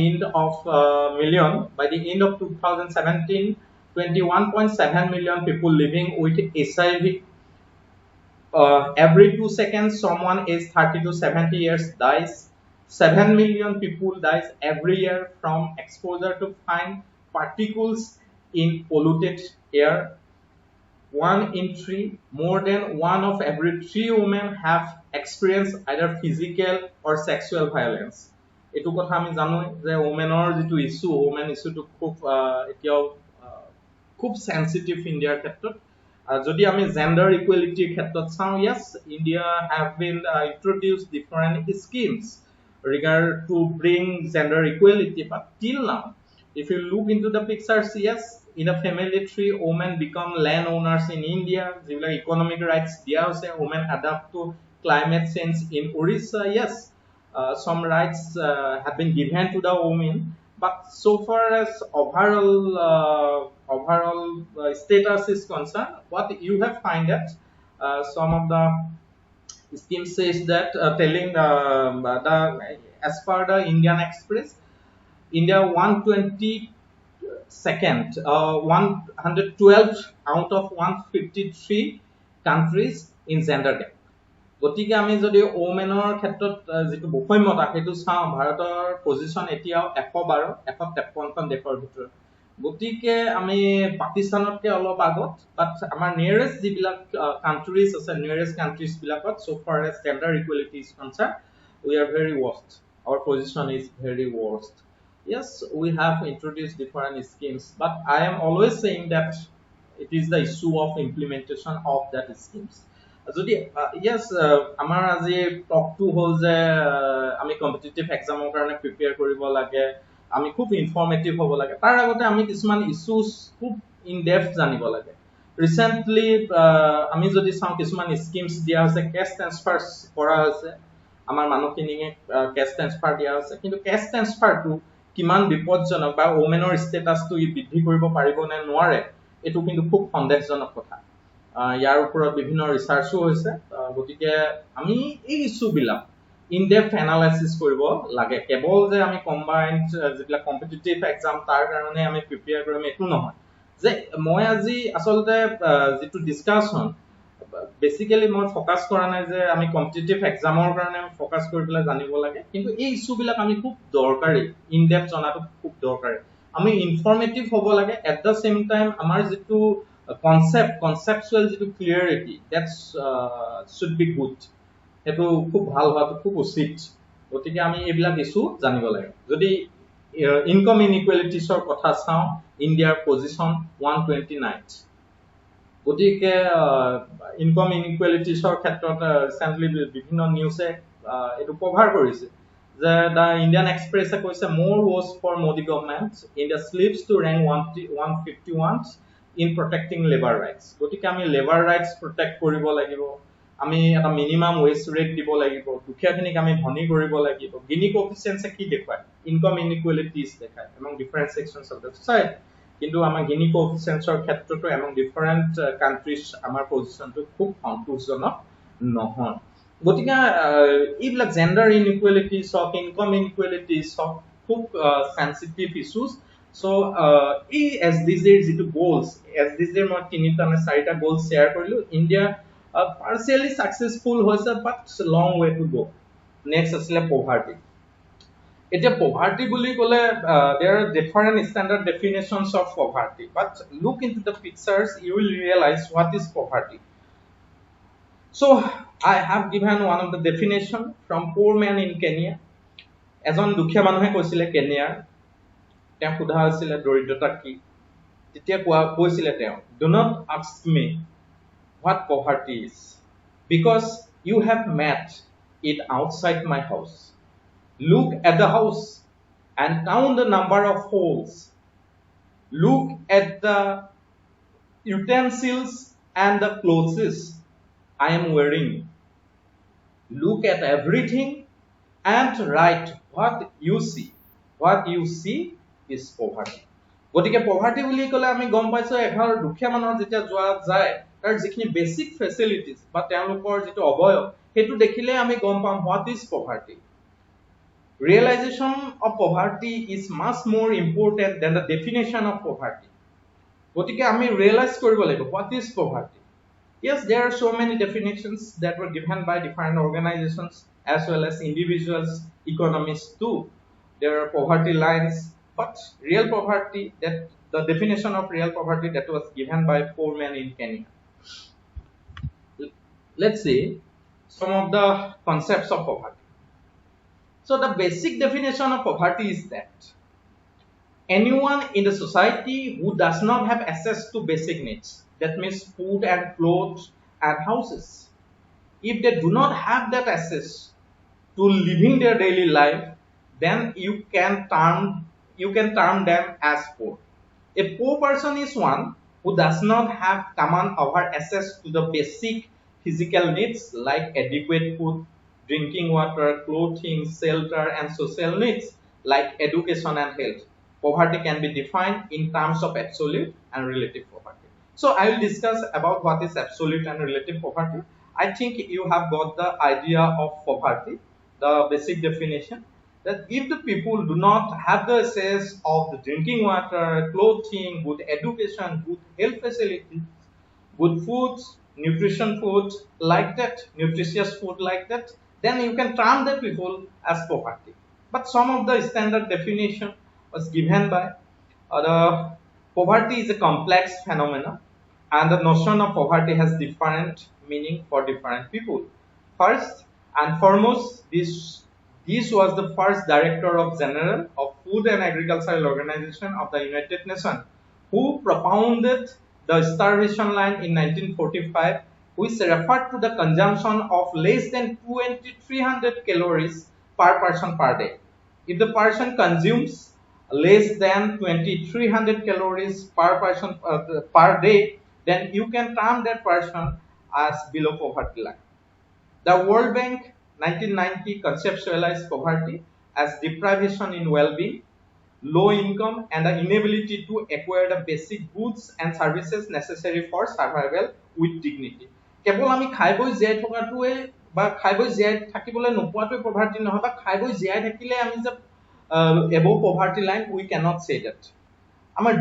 end of 2017 21.7 million people living with HIV every 2 seconds someone is 30 to 70 years dies 7 million people dies every year from exposure to fine particles in polluted air 1 in 3 more than 1 of every 3 women have experienced either physical or sexual violence এইটো কথা আমি জানো যে ওমেনৰ যেটো issue women ইস্যুটো খুব এতিয়াও খুব sensitive ইণ্ডিয়াৰ ক্ষেত্ৰত যদি আমি জেন্ডাৰ ইকুৱেলিটিৰ ক্ষেত্ৰত চাওঁ yes India have been introduced different schemes regard to bring gender equality but till now if you look into the pictures yes in a family tree women become landowners in India যিবিলাক economic rights দিয়া হৈছে women adapt to climate change in Orissa yes some rights have been given to the women but so far as overall status is concerned what you have find that some of the scheme says that telling the as per the Indian Express India 122nd 112 out of 153 countries in gender gap গতিকে আমি যদি ওমেনৰ ক্ষেত্ৰত যেটো বৈষম্যতা হেতু চাওঁ ভাৰতৰ position এতিয়াও 112 153খন দেশৰ ভিতৰত গতিকে আমি পাকিস্তানতকে অলপ আগত বাট আমাৰ নিয়াৰেষ্ট যিবিলাক কান্ট্ৰিজ আছে নিয়াৰেষ্ট কান্ট্ৰিজ বিলাকত so far as gender equality is concerned we are very worst our position is very worst yes we have introduced different schemes but I am always saying that it is the issue of implementation of that schemes যদি yes আমাৰ আজি টকটো হল যে আমি competitive এক্সামৰ কাৰণে prepare কৰিব লাগে আমি খুব ইনফৰমেটিভ হ'ব লাগে তাৰ আগতে আমি কিছুমান ইস্যুস খুব ইন ডেপথ জানিব লাগে ৰিসেন্টলি আমি যদি চাওঁ কিছুমান স্কিমস দিয়া আছে ক্যাশ ট্ৰান্সফাৰ কৰা হৈছে আমাৰ মানুহখিনিয়ে ক্যাশ ট্ৰান্সফাৰ দিয়া আছে কিন্তু ক্যাশ ট্ৰান্সফাৰটো কিমান বিপদজনক বা ওমেনৰ ষ্টেটাসটো বৃদ্ধি কৰিব পাৰিব নে নোৱাৰে এটো কিন্তু খুব সন্দেহজনক কথা ইয়াৰ ওপৰত বিভিন্ন ৰিসাৰ্চো হৈছে গতিকে আমি এই issue black in depth analysis কৰিব লাগে কেৱল যে আমি কম্বাইন্ড যেটা কম্পিটিটিভ এক্সাম তাৰ কাৰণে আমি প্ৰিপেয়াৰ কৰিম এটো নহয় যে মই আজি আসলতে যেটো ডিসকাশন বেসিক্যালি মই ফোকাস কৰা নাই যে আমি কম্পিটিটিভ এক্সামৰ কাৰণে ফোকাস কৰি পেলাই জানিব লাগে কিন্তু এই ইস্যু বিলাক আমি খুব দৰকাৰী ইন ডেপথ জনাটো খুব দৰকাৰী আমি ইনফৰমেটিভ হ'ব লাগে এট দা সেম টাইম আমাৰ যেটো conceptual যেটো clarity that should be good এটো খুব ভাল হওয়াটো খুব উচিত গতিকে আমি এইবিলাক ইস্যু জানিব লাগে যদি ইনকাম ইনইকুৱেলিটিছৰ কথা চাওঁ ইণ্ডিয়াৰ পজিশন 129th গতিকে ইনকাম ইনইকুৱেলিটিছৰ ক্ষেত্ৰত ৰিসেন্টলি বিভিন্ন নিউজে এটো কভাৰ কৰিছে যে the Indian Express কৈছে more was for Modi government India slips to rank 151 in protecting labor rights গতিকে আমি labor rights protect কৰিব লাগিব আমি এটা মিনিমাম ওয়েজ ৰেট দিব লাগিব দুখীয়াখিনিক আমি ধনী কৰিব লাগিব গিনি কোএফিচিয়েন্টে কি দেখায় ইনকাম ইনইকুৱেলিটিজ দেখায় among different sections of the society কিন্তু আমাৰ গিনি কোএফিচিয়েন্টৰ ক্ষেত্ৰটো among different countries আমাৰ পজিশনটো খুব সন্তোষজনক নহয় গতিকে এইবিলাক জেন্ডাৰ ইনইকুৱেলিটিজ অফ ইনকাম ইনইকুৱেলিটিজ অফ খুব সেনসিটিভ ইস্যুস so SDG যেটো goals SDG মই তিনিটা নে চাৰিটা goals share কৰিলো India partially successful hoise but long way to go next asile poverty এতিয়া poverty বুলি কলে there are different standard definitions of poverty but look into the pictures you will realize what is poverty so I have given one of the definition from poor man in Kenya এজন দুখীয়া মানুহে কৈছিলে কেনিয়াৰ তেওঁ খুদা হৈছিলে দৰিদ্ৰতা কি তেতিয়া কৈছিলে তেওঁ do not ask me what poverty is because you have met it outside my house look at the house and count the number of holes look at the utensils and the clothes I am wearing look at everything and write what you see is poverty গতিকে poverty বুলি কলে আমি গম পাইছো এঘৰ দুখীয়া মানুহৰ যেতিয়া যোৱা যায় তাৰ যিখিনি বেসিক ফেসিলিটিজ বা তেওঁলোকৰ যেটো অবয়ব হেতু দেখিলে আমি গম পাম what is poverty realization of poverty is much more important than the definition of poverty গতিকে আমি রিয়েলাইজ কৰিব লাগিব what is poverty yes there are so many definitions that were given by different organizations as well as individuals economists too there are poverty lines but real poverty that the definition of real poverty that was given by poor men in Kenya let's see some of the concepts of poverty So the basic definition of poverty is that anyone in the society who does not have access to basic needs, that means food and clothes and houses, if they do not have that access to living their daily life, then you can term them as poor. A poor person is one who does not have command over access to the basic physical needs like adequate food, drinking water, clothing, shelter, and social needs like education and health. Poverty can be defined in terms of absolute and relative poverty. So I will discuss about what is absolute and relative poverty. I think you have got the idea of poverty, the basic definition, that if the people do not have the access of the drinking water, clothing, good education, good health facilities, good foods, nutrition foods like that, nutritious food like that, then you can term the people as poverty. But some of the standard definition was given by the poverty is a complex phenomenon, and the notion of poverty has different meaning for different people. First and foremost, this was the first Director of General of Food and Agricultural Organization of the United Nations who propounded the starvation line in 1945, which referred to the consumption of less than 2300 calories per person per day. If the person consumes less than 2300 calories per person per day, then you can term that person as below poverty line. The World Bank 1990 conceptualized poverty as deprivation in well-being, low income, and the inability to acquire the basic goods and services necessary for survival with dignity. কেৱল আমি খাই বৈ জীয়াই থকাটোৱে বা খাই বৈ জীয়াই থাকিবলৈ নোপোৱাটোৱে poverty নহয়, বা খাই বৈ জীয়াই থাকিলে আমি যে above poverty line, we cannot say that. আমাৰ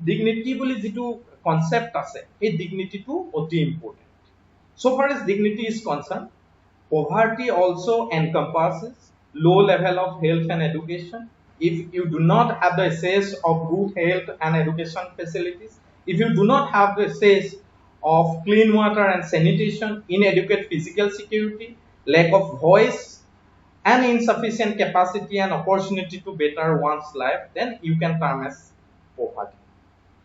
dignity বুলি যিটো concept আছে, এই dignity টো অতি important. So far as dignity is concerned, poverty also encompasses low level of health and education. If you do not have the access of good health and education facilities, if you do not have the access of clean water and sanitation, inadequate physical security, lack of voice, and insufficient capacity and opportunity to better one's life, then you can term as poverty.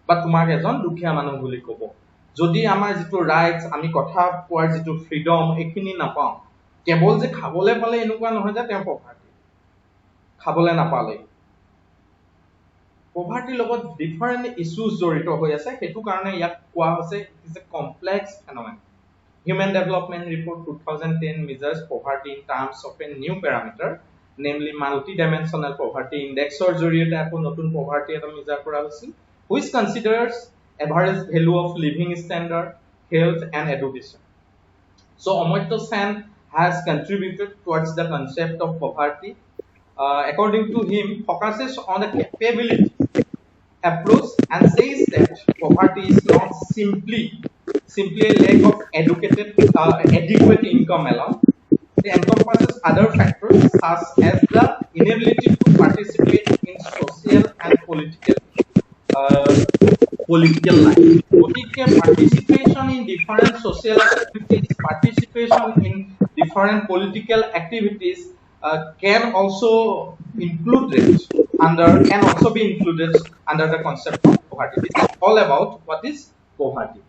But তোমাক এজন দুখীয়া মানুহ বুলি ক'ব যদি আমাৰ যেটো rights আমি কথা কোৱাৰ যেটো ফ্ৰীডম এখিনি নাপাও, কেৱল যে খাবলৈ পালে এনেকুৱা নহয় যে তেওঁ poverty খাবলৈ নাপালে। poverty লগত different issues জড়িত হৈ আছে, হেতু কাৰণে ইয়াক কোৱা হৈছে it is a complex phenomenon. Human Development Report 2010 measures poverty in terms of a new parameter, namely multi-dimensional poverty index or জৰিয়তে আকৌ নতুন poverty এটা measure কৰা হৈছিল, which considers average value of living standard, health, and education. So Amartya Sen has contributed towards the concept of poverty. According to him, focuses on the capability approach and says that poverty is not simply a lack of adequate income alone. It encompasses other factors such as the inability to participate in social and political life. Participation in different social activities, participation in different political activities can also be included under the concept of poverty. This is all about what is poverty.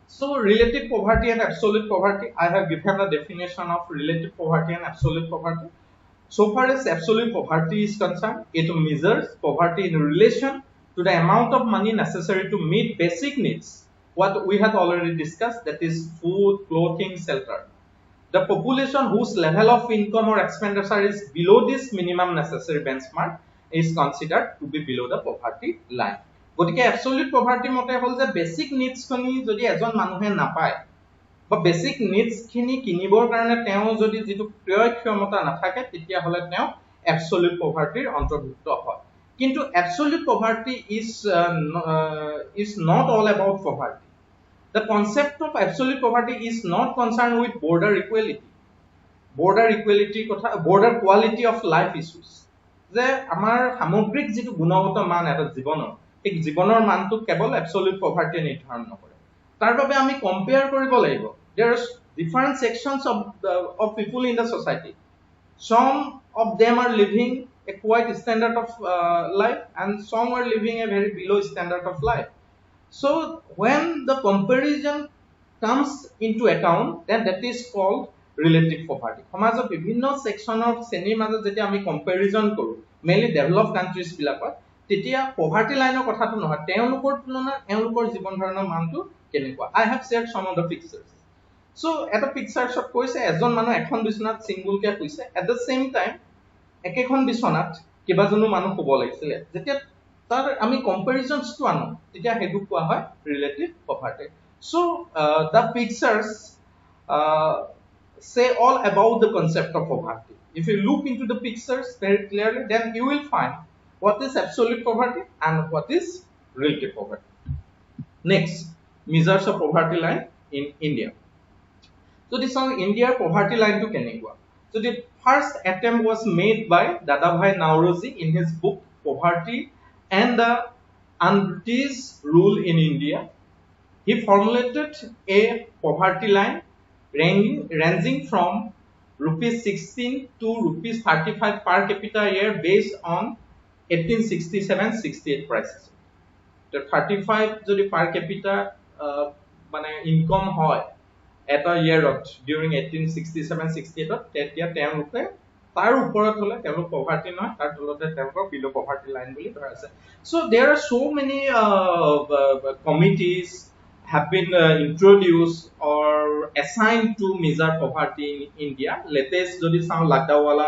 So relative poverty and absolute poverty, I have given a definition of relative poverty and absolute poverty. So far as absolute poverty is concerned, it measures poverty in relation to the amount of money necessary to meet basic needs, what we have already discussed, that is food, clothing, shelter. The population whose level of income or expenditure is below this minimum necessary benchmark is considered to be below the poverty line. গতিকে absolute poverty মতে হল যে basic needs খিনি যদি এজন মানুহে নাপায় বা basic needs খিনি কিনিবৰ কাৰণে তেওঁ যদি যেটো ক্ৰয় ক্ষমতা নাথাকে তেতিয়া হলে তেওঁ absolute poverty অন্তৰ্ভুক্ত হয়। কিন্তু absolute poverty is not all about poverty. The concept of absolute poverty is not concerned with border equality border quality of life issues. যে আমাৰ সামগ্ৰিক যেটো গুণগত মান এটা জীৱনৰ, এই জীৱনৰ মানটো কেৱল absolute poverty নিৰ্ধাৰণ নকৰে। তাৰ বাবে আমি কম্পেয়াৰ কৰিব লাগিব। There are different sections of people in the society. Some of them are living a quite standard of life, and some are living a very below standard of life. So when the comparison comes into account, then that is called relative poverty. সমাজৰ বিভিন্ন সেকশনৰ শ্ৰেণীৰ মাজত যেতিয়া আমি comparison কৰো, mainly develop countries বিলাকত, তেতিয়া poverty লাইনৰ কথাটো নহয়, তেওঁলোকৰ তুলনাত তেওঁলোকৰ জীৱন ধাৰণৰ মানটো কেনেকুৱা. I have shared some of the pictures. So এটা পিকচাৰছত কৈছে এজন মানুহ এখন বিছনাত সিংগুলকে শুইছে, at the same time একেখন বিছনাত কেইবাজনো মানুহ শুব লাগিছিলে. যেতিয়া তাৰ আমি কম্পেৰিজনছটো আনো, তেতিয়া হেতু কোৱা হয় relative poverty. So the pictures say all about the concept of poverty. If you look into the pictures very clearly, then you will find what is absolute poverty and what is relative poverty. Next, measures of poverty line in India. So this on India poverty line to kenekwa. So the first attempt was made by Dadabhai Nauroji in his book Poverty and the British Rule in India. He formulated a poverty line ranging from rupees 16 to rupees 35 per capita year based on 1867-68 prices. The 35 jodi per capita mane income hoy at a year during 1867-68 তেতিয়া তেওঁলোকে তাৰ ওপৰত হলে তেওঁলোক poverty নহয়, তাৰ তলতে তেওঁলোকৰ below poverty line বুলি ধৰা আছে. So there are so many committees have been introduced or assigned to measure poverty in India. Latest jodi sao Lagdawala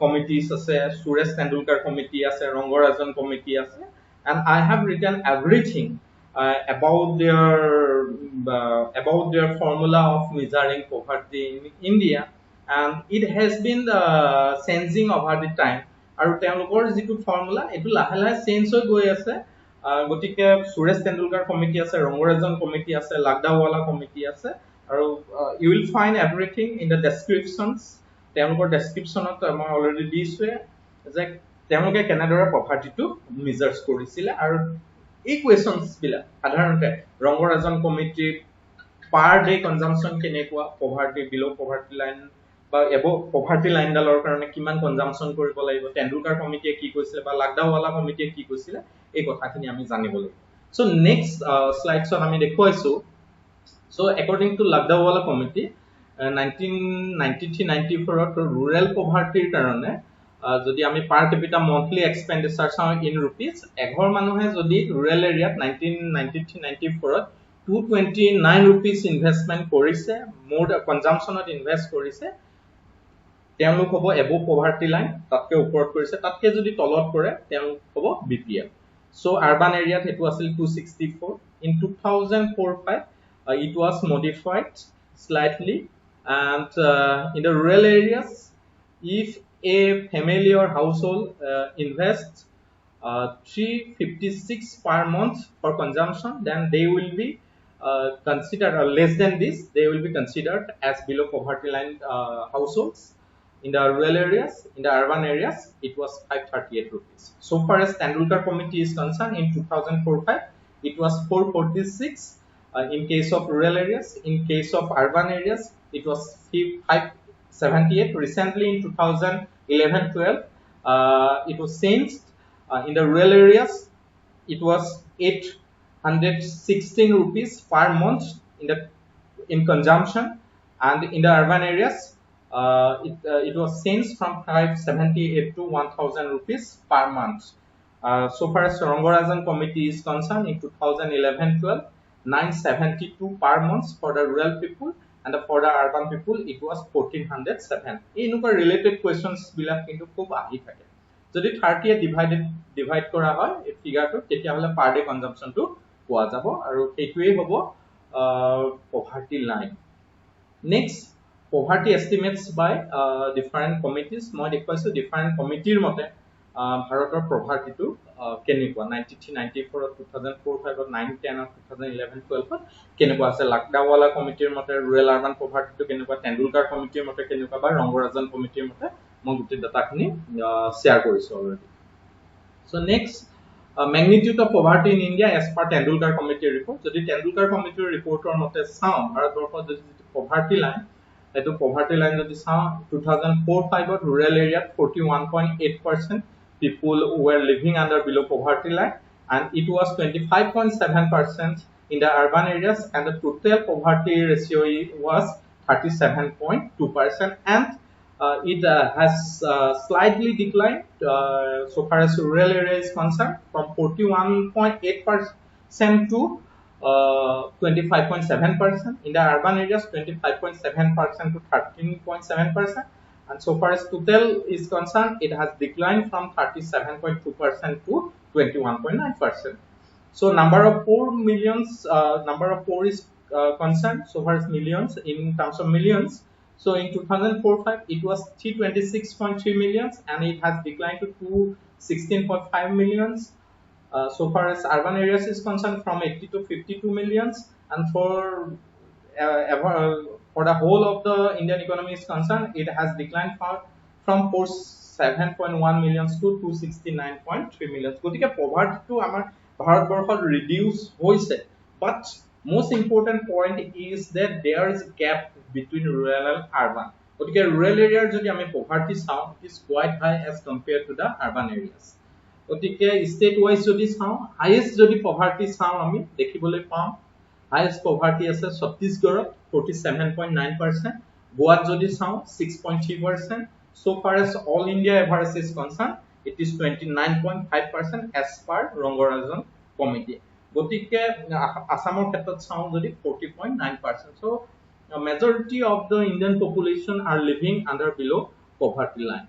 committees ase, Suresh Tendulkar committee ase, Rangorajan committee ase, and I have written everything about their formula of measuring poverty in India, and it has been changing over the time. আৰু তেওঁলোকৰ যিটো formula এটো লাহে লাহে change হৈ গৈ আছে. গতিকে সুৰেশ তেণ্ডুলকাৰ কমিটি আছে, ৰংগৰাজন কমিটি আছে, লাগদাৱালা কমিটি আছে, আৰু you will find everything in the descriptions. তেওঁলোকৰ ডেসক্ৰিপচনত মই অলৰেডি দিছোৱে যে তেওঁলোকে কেনেদৰে পভাৰ্টিটো মেজাৰ্স কৰিছিল, আৰু এই কোৱেশ্চনছ বিলাক সাধাৰণতে Rangarajan committee per day consumption কেনেকুৱা, পভাৰ্টি বিলো পভাৰ্টি লাইন বা এব পভাৰ্টি লাইন ডালৰ কাৰণে কিমান কনজাম্পচন কৰিব লাগিব, তেণ্ডুলকাৰ কমিটিয়ে কি কৈছিল বা লাগদাৱালা কমিটিয়ে কি কৈছিল, এই কথাখিনি আমি জানিব লাগিব. সো নেক্সট স্লাইডছত আমি দেখুৱাইছো. So according to Lagdawala committee 1993-94 rural poverty কাৰণে যদি আমি পাৰ ক্যাপিটা মন্থলি এক্সপেন্ডিচাৰ চাও ইন রুপিস, এঘৰ মানুহে যদি রুৰাল এৰিয়াত 1993-94 229 rupees ইনভেষ্টমেন্ট কৰিছে, মোড কনজাম্পচনত ইনভেস্ট কৰিছে, তেওঁলোক হ'ব এবভ পভাৰ্টি লাইন, তাতকে ওপৰত কৰিছে, তাতকে যদি তলত কৰে তেওঁলোক হ'ব BPL. So urban area it was 264. In 2004-5 it was modified slightly, and in the rural areas if a family or household invests 356 per month for consumption, then they will be considered, or less than this they will be considered as below poverty line households. In the rural areas, in the urban areas, it was 538 rupees. So far as Tendulkar committee is concerned, in 2004-5, it was 446 in case of rural areas. In case of urban areas, it was 578. Recently, in 2011-12, it was changed. In the rural areas, it was 816 rupees per month in consumption, and in the urban areas, it was changed from 578 to 1000 rupees per month. So far as Rangorajan committee is concerned, in 2011-12, 972 per month for the rural people, and for the urban people it was 1407. Enuka related questions bilak kintu khub ahi thake. Jodi 30 e divide kora hoy ei figure to tetia hole per day consumption to poa jabo, aru etuei hobo poverty line. Next, poverty estimates by different committees. মই দেখুৱাইছো different committeeৰ মতে ভাৰতৰ poverty-টো কেনেকুৱা 93-94 2004-5 9-10 2011-12 কেনেকুৱা আছে, লাকডাৱালা কমিটিৰ মতে rural urban poverty-টো কেনেকুৱা, তেণ্ডুলকাৰ কমিটিৰ মতে কেনেকুৱা, বা ৰংগৰাজন কমিটিৰ মতে মই গোটেই ডাটাখিনি শেয়াৰ কৰিছো already. So next, magnitude of poverty in India as per Tendulkar committee report. যদি Tendulkar committee reportৰ মতে চাও ভাৰতবৰ্ষত যদি poverty line এইটো poverty line যদি চাওঁ 2004-5 rural area 41.8% people were living under below poverty line, and it was 25.7% in the urban areas, and the total poverty ratio was 37.2%, and it has slightly declined so far as rural area is concerned, from 41.8% to 25.7%. In the urban areas, 25.7% to 13.7%. And so far as total is concerned, it has declined from 37.2% to 21.9%. So number of poor millions, number of poor is concerned so far as millions, in terms of millions. So in 2004-5, it was 326.3 millions, and it has declined to 216.5 millions. So far as urban areas is concerned, from 80 to 52 millions, and for the whole of the Indian economy is concerned, it has declined from 47.1 millions to 269.3 millions. গতিকে poverty আমাৰ ভাৰতবৰ্ষত reduce হৈছে, but most important point is that there is a gap between rural and urban. গতিকে rural area যদি আমি poverty চাওঁ, it is quite high as compared to the urban areas. গতিকে state wise যদি চাওঁ, highest যদি poverty চাওঁ আমি দেখিবলৈ পাম, highest poverty আছে ছত্তীশগড়ত 47.9%, গোৱাত যদি চাওঁ 6.3%. So far as all India average is concerned, it is 29.5% as per Rangarajan committee. গতিকে আসামৰ ক্ষেত্ৰত চাওঁ যদি 40.9%. So majority of the Indian population are living under below poverty line.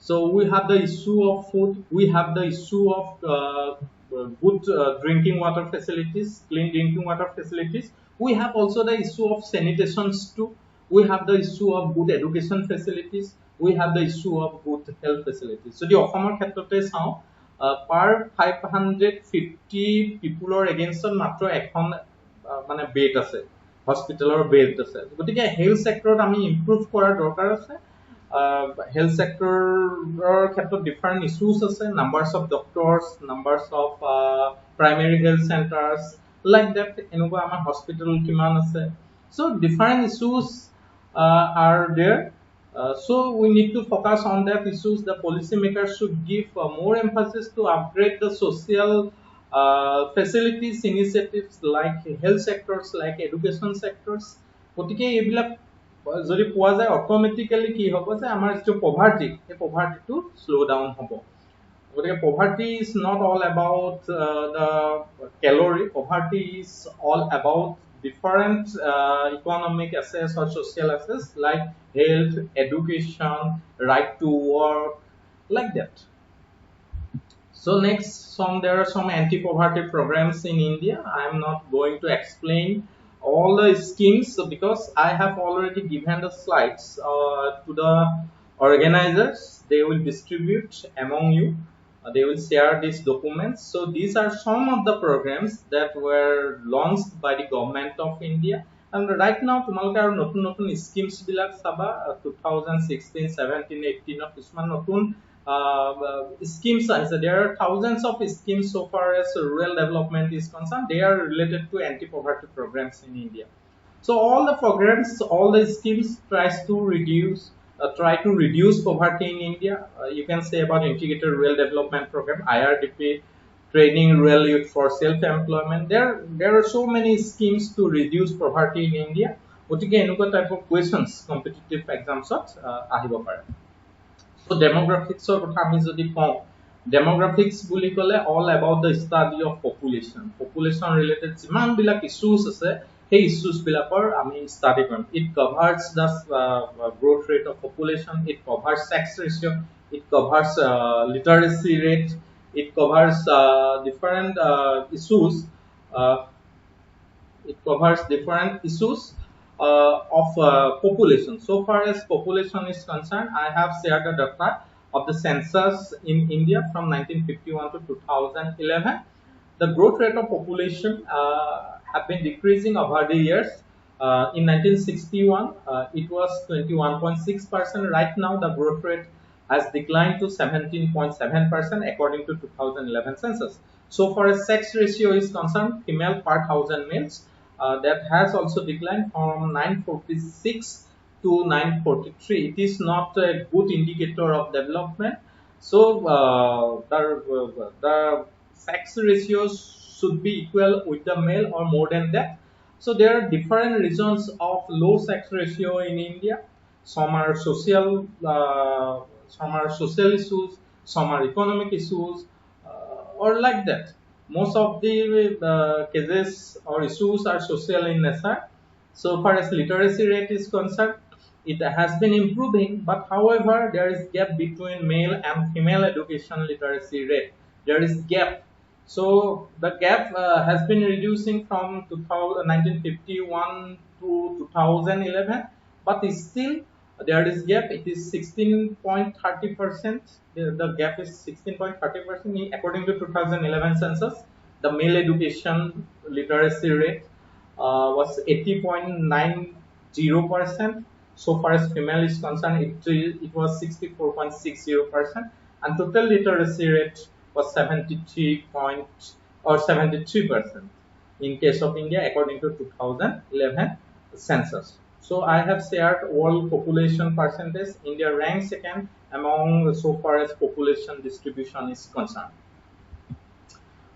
So we have the issue of food, we have the issue of good drinking water facilities, clean drinking water facilities. We have also the issue of sanitation too. We have the issue of good education facilities. We have the issue of good health facilities. So the Assamer ক্ষেত্ৰতে চাওঁ, per 550 people against মাত্ৰ এখন মানে bed আছে, হস্পিটেলৰ bed আছে। গতিকে health সেক্টৰত আমি ইমপ্ৰুভ কৰাৰ দৰকাৰ আছে। Health sector ক্ষেত্ৰত different issues আছে, numbers of doctors, numbers of primary health centers, like that এনেকুৱা আমাৰ hospital কিমান আছে। So different issues are there. So we need to focus on that issues. The policymakers should give more emphasis to upgrade the social facilities initiatives like health sectors, like education sectors. গতিকে এইবিলাক যদি পোৱা যায়, automatically কি হ'ব যে আমাৰ যে পভাৰ্টি, এই পভাৰ্টিটো স্লো ডাউন হ'ব। গতিকে poverty is not all about the calorie. Poverty is all about different economic assets or social assets like health, education, right to work, like that. So next, there are some anti-poverty programs in India. I am not going to explain all the schemes because I have already given the slides to the organizers. They will distribute among you. They will share these documents. So these are some of the programs that were launched by the government of India. And right now, তোমালোকে আৰু নতুন নতুন schemes বিলাক চাবা 2016, 17, 18 of কিছুমান নতুন schemes আছে. There are thousands of schemes so far as rural development is concerned. They are related to anti-poverty programs in India. So all the programs, all the schemes try to reduce poverty in India. You can say about integrated rural development program, IRDP, training rural youth for self-employment. There are so many schemes to reduce poverty in India. গতিকে এনেকুৱা type of questions competitive exams আহিব পাৰে। So demographics কথা আমি যদি কওঁ, demographics বুলি ক'লে all about the study of population related যিমান বিলাক issues আছে, সেই issues বিলাকৰ আমি study Karim. It covers the growth rate of population, it covers sex ratio, it covers literacy rate, it covers different issues. It covers different issues of population. So far as population is concerned, I have shared the data of the census in India from 1951 to 2011. The growth rate of population have been decreasing over the years. In 1961, it was 21.6%. Right now, the growth rate has declined to 17.7% according to 2011 census. So far as sex ratio is concerned, female per 1,000 males, that has also declined from 946 to 943. It is not a good indicator of development. So the sex ratios should be equal with the male or more than that. So there are different reasons of low sex ratio in India. Some are social issues, some are economic issues, or like that. Most of the cases or issues are social in nature. So far as literacy rate is concerned, it has been improving, but however, there is gap between male and female education literacy rate. There is gap. So the gap has been reducing from 1951 to 2011, but still there is gap. It is 16.30%. The gap is 16.30% according to 2011 census. The male education literacy rate was 80.90%. So far as female is concerned, it was 64.60%, and total literacy rate was 73% in case of India according to 2011 census. So I have shared world population percentage. India ranks second among so far as population distribution is concerned.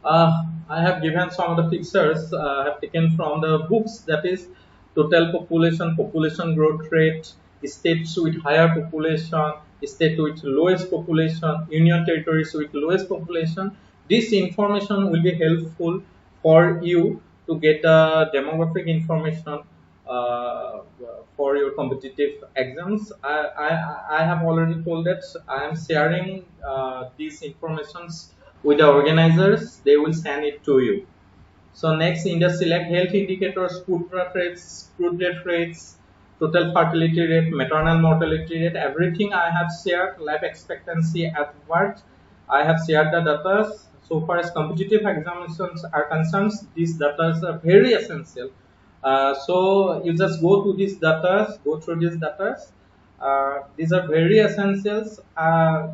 I have given some of the pictures I have taken from the books, that is total population, population growth rate, states with higher population, state with lowest population, union territories with lowest population. This information will be helpful for you to get the demographic information for your competitive exams. I have already told that I am sharing these informations with the organizers. They will send it to you. So next, India select health indicators, food birth rates, crude death rates, total fertility rate, maternal mortality rate, everything I have shared. Life expectancy at birth, I have shared the data. So far as competitive examinations are concerned, these data are very essential. So you just go to these data, go through these data. These are very essentials.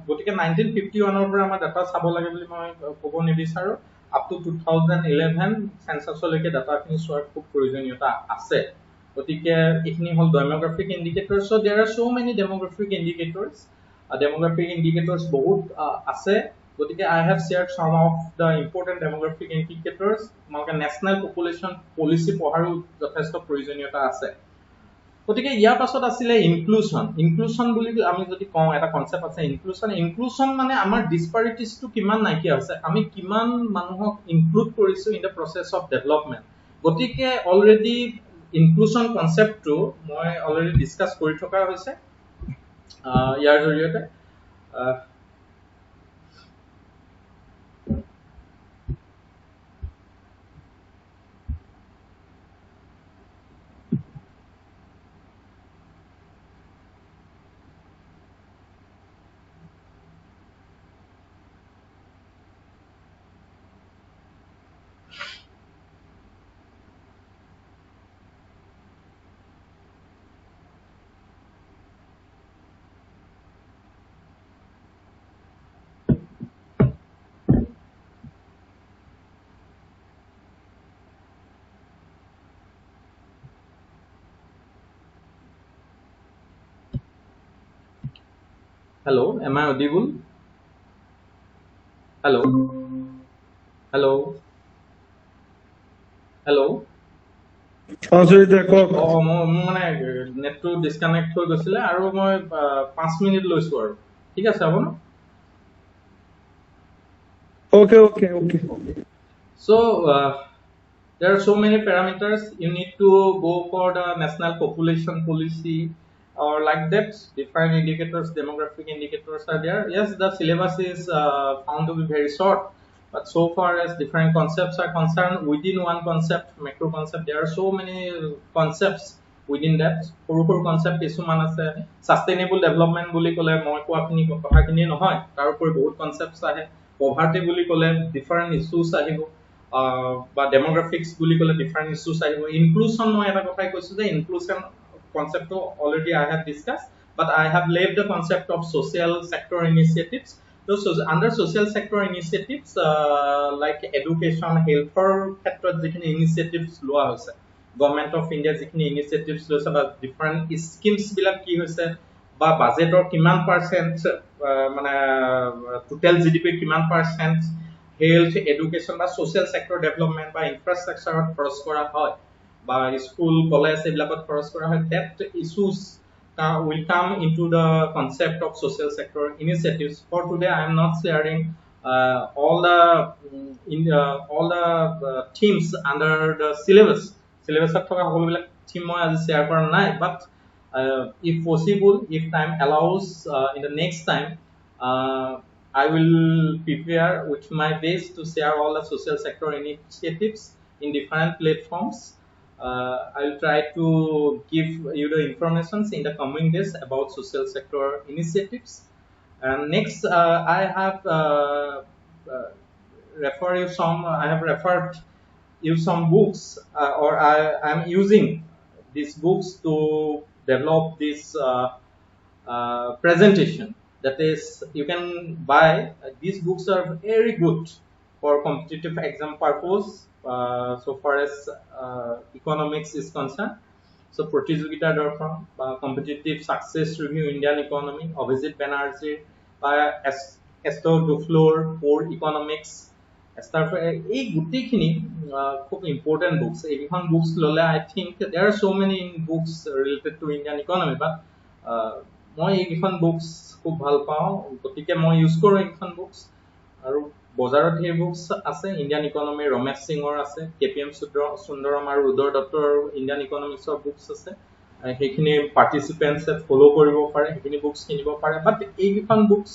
গতিকে 1951 ৰ পৰা আমাৰ data চাব লাগে বুলি মই ক'ব নিবিচাৰো। up to 2011 সেন্সাছলৈকে ডাটাখিনি চোৱাৰ খুব প্ৰয়োজনীয়তা আছে। গতিকে এইখিনি হ'ল demographic indicator. So there are so many demographic indicators. Demographic indicators বহুত আছে। গতিকে I have shared some of the important demographic indicators। তোমালোকে নেশ্যনেল পপুলেশ্যন পলিচি পঢ়াৰো যথেষ্ট প্ৰয়োজনীয়তা আছে। গতিকে ইয়াৰ পাছত আছিলে ইনক্লুশন। ইনক্লুশন বুলি আমি যদি কওঁ এটা কনসেপ্ট আছে ইনক্লুশন। ইনক্লুশন মানে আমাৰ ডিসপাৰিটিজটো কিমান নাইকিয়া হৈছে, আমি কিমান মানুহক ইনক্লুড কৰিছো in the process of development. গতিকে অলৰেডি ইনক্লুশন কনসেপ্টটো মই অলৰেডি ডিসকাস কৰি থকা হৈছে ইয়াৰ জৰিয়তে। Hello, am I audible? Hello, hello, hello. মানে নেটটো ডিসকানেক্ট হৈ গৈছিলে আৰু মই 5 মিনিট লৈছো আৰু ঠিক আছে হ'ব না? Okay. So there are so many parameters. You need to go for the national population policy or like that. Different indicators, demographic indicators are there. Yes, the syllabus is found to be very short, but so far as different concepts are concerned, within one concept, macro concept, there are so many concepts within that. সৰু concept কিছুমান আছে। sustainable development বুলি ক'লে মই কোৱাখিনি কথাখিনি নহয়, তাৰ উপৰি বহুত concepts আহে। poverty বুলি ক'লে different issues আহিব। বা demographics বুলি ক'লে different issues আহিব। inclusion মই এটা কথাই কৈছো যে inclusion concept already I have discussed, but I have laid the concept of social sector initiatives. So under social sector initiatives like education, health ক্ষেত্ৰত যিখিনি initiatives লোৱা হৈছে, গভৰ্ণমেণ্ট অফ ইণ্ডিয়া যিখিনি ইনিচিয়েটিভছ লৈছে বা ডিফাৰেণ্ট স্কিমছবিলাক কি হৈছে বা বাজেটৰ কিমান পাৰ্চেণ্ট মানে টোটেল জিডিপিৰ কিমান পাৰ্চেণ্ট হেল্থ এডুকেশ্যন বা ছ'চিয়েল ছেক্টৰ ডেভেলপমেণ্ট বা ইনফ্ৰাষ্ট্ৰাকচাৰত খৰচ কৰা হয় বা স্কুল কলেজ এইবিলাকত খৰচ কৰা হয় debt issues will come into the concept of social sector initiatives. For today, I am not sharing all the themes under the syllabus. Syllabus of theme share for night, but if possible, if time allows, in the next time, I will prepare with my best to share all the social sector initiatives in different platforms. I will try to give you the information in the coming days about social sector initiatives. And next, I have referred you some books, or I am using these books to develop this presentation. That is, you can buy. These books are very good for competitive exam purpose. So far as economics is concerned. So প্ৰতিযোগিতা দৰ্শন বা competitive success review Indian economy Abhijit Banerjee বা এস্টো ডুফ্লোৰ for economics এই গোটেইখিনি খুব important books এইখন books ল'লে I think there are so many books related to Indian economy, but মই এইখন বুকছ খুব ভাল পাওঁ গতিকে মই ইউজ কৰোঁ এইখন বুকছ আৰু বজাৰত এই বুকছ আছে ইণ্ডিয়ান ইকনমি ৰমেশ সিঙৰ আছে কেপিএম সুন্দৰম আৰু উদয় দত্তৰ ইণ্ডিয়ান ইকনমিক্সৰ বুকছ আছে সেইখিনি পাৰ্টিচিপেণ্টছে ফলো কৰিব পাৰে সেইখিনি বুকছ কিনিব পাৰে বাট এইখন books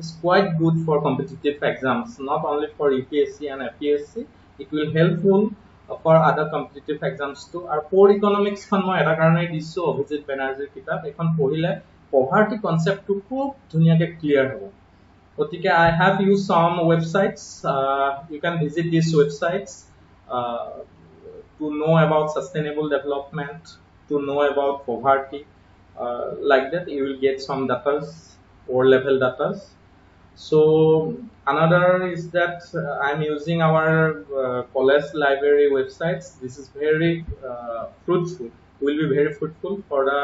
is quite good for competitive exams, not only for UPSC and FPSC. It will helpful for other competitive exams too. Our core economics খন মই এটা কাৰণে দিছো অভিজিত বেনাৰ্জীৰ কিতাপ এখন পঢ়িলে poverty concept টো খুব ধুনীয়াকৈ ক্লিয়াৰ হ'ব গতিকে I have used some websites. You can visit these websites to know about sustainable development, to know about poverty. Like that, you will get some data, or level data. So another is that I'm using our college library websites. This is very fruitful. Will be very fruitful for the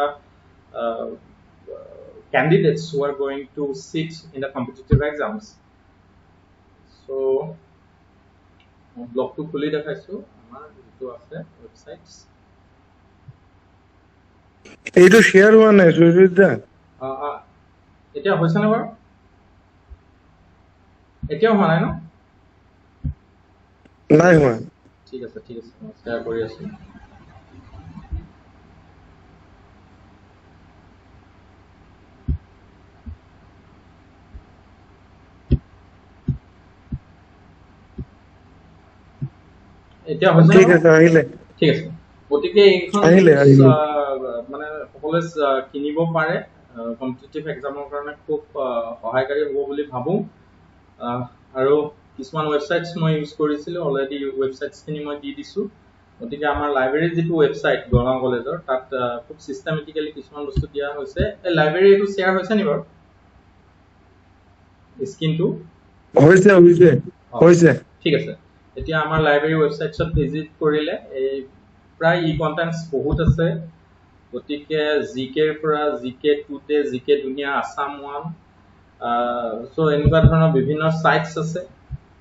candidates who are going to sit in the competitive exams. So blog to খুলি দেখাইছো আমাৰ যেটো আছে websites এইটো share হোৱা নাই সুজিত দা এতিয়া হৈছে নে বাৰু এতিয়াও হোৱা নাই ন নাই হোৱা ঠিক আছে মই শেয়াৰ কৰি আছো এতিয়া হৈছে ঠিক আছে আহিলে ঠিক আছে গতিকে এইখন মানে সকলোৱে কিনিব পাৰে কম্পিটিটিভ এক্সামৰ কাৰণে খুব সহায়কাৰী হ'ব বুলি ভাবো আৰু কিছুমান ৱেবছাইটছ মই ইউজ কৰিছিলোঁ অলৰেডি ৱেবছাইটছখিনি মই দি দিছোঁ গতিকে আমাৰ লাইব্ৰেৰীৰ যিটো ৱেবছাইট গড়গাঁও কলেজৰ তাত খুব চিষ্টেমেটিকেলি কিছুমান বস্তু দিয়া হৈছে এই লাইব্ৰেৰী এইটো শ্বেয়াৰ হৈছে নি বাৰু স্ক্ৰীনটো হৈছে ঠিক আছে এতিয়া আমাৰ লাইব্ৰেৰী ৱেবছাইটছত ভিজিট কৰিলে এই প্ৰায় ই কন্টেন্টছ বহুত আছে গতিকে জিকেৰ পৰা জিকে টুডে জিকে দুনিয়া আসাম ওৱান সো এনেকুৱা ধৰণৰ বিভিন্ন সাইটছ আছে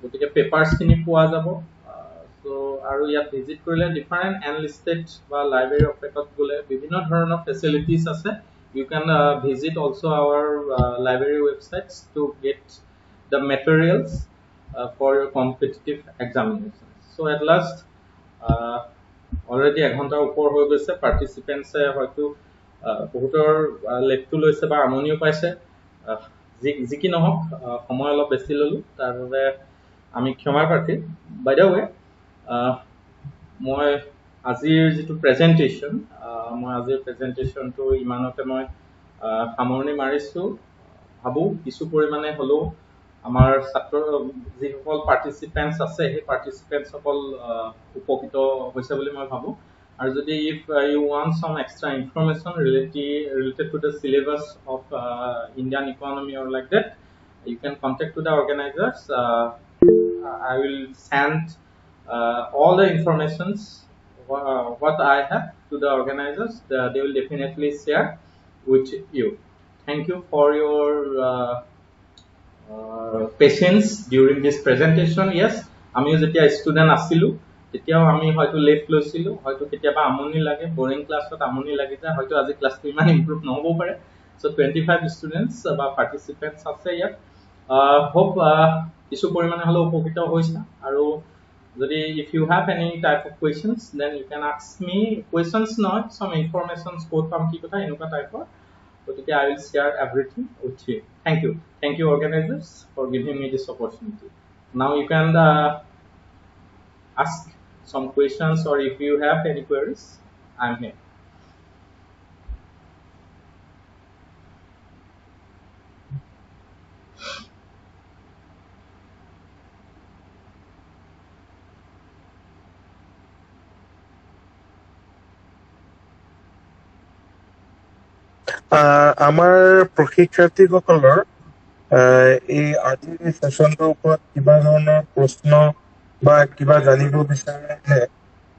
গতিকে পেপাৰছখিনি পোৱা যাব সো আৰু ইয়াত ভিজিট কৰিলে ডিফাৰেণ্ট এনলিষ্টেড বা লাইব্ৰেৰী অফেটত গ'লে বিভিন্ন ধৰণৰ ফেচিলিটিছ আছে you can visit also our library websites to get the materials for your competitive examinations. So at last, already 1 ঘন্টাৰ ওপৰ হৈ গৈছে পাৰ্টিসিপেন্টছে হয়তো বহুতৰ লেটটো লৈছে বা আমনিও পাইছে যিকি নহওক সময় অলপ বেছি ললো তাৰ বাবে আমি ক্ষমা প্ৰাৰ্থী বাই দ্য ৱে মই আজিৰ যিটো প্ৰেজেন্টেচন মই আজিৰ প্ৰেজেন্টেচনটো ইমানতে মই সামৰণি মাৰিছো ভাবো কিছু পৰিমাণে হলো আমাৰ ছাত্ৰ যিসকল পাৰ্টিসিপেন্টছ আছে সেই পাৰ্টিসিপেন্টছ সকল উপকৃত হৈছে বুলি মই ভাবো আৰু যদি if you want some extra information related to the syllabus of Indian economy or like that you can contact to the organizers I will send all the informations what I have to the organizers, they will definitely share with you. Thank you for your patience during this presentation. Yes, আমি যেতিয়া student আছিলো তেতিয়াও আমি হয়তো late লৈছিলো, হয়তো কেতিয়াবা আমনি লাগে, বোৰিং ক্লাছত আমনি লাগি যায়, হয়তো আজি ক্লাছটো ইমান ইমপ্ৰুভ নহ'ব পাৰে। সো 25 ষ্টুডেন্টস বা পাৰ্টিচিপেন্টস আছে ইয়াত। হোপ কিছু পৰিমাণে হ'লেও উপকৃত হৈছে। আৰু যদি if you have any type of questions, then you can ask me questions, not some informations, ক'ত পাম কি কথা এনেকুৱা টাইপৰ। গতিকে I will share everything with you. Thank you organizers for giving me this opportunity. Now you can ask some questions, or if you have any queries, I'm here. আমাৰ প্ৰশিক্ষাৰ্থীসকলৰ এই আজিৰ সেশনটোৰ ওপৰত কিবা ধৰণৰ প্ৰশ্ন বা কিবা জানিব বিচাৰিলে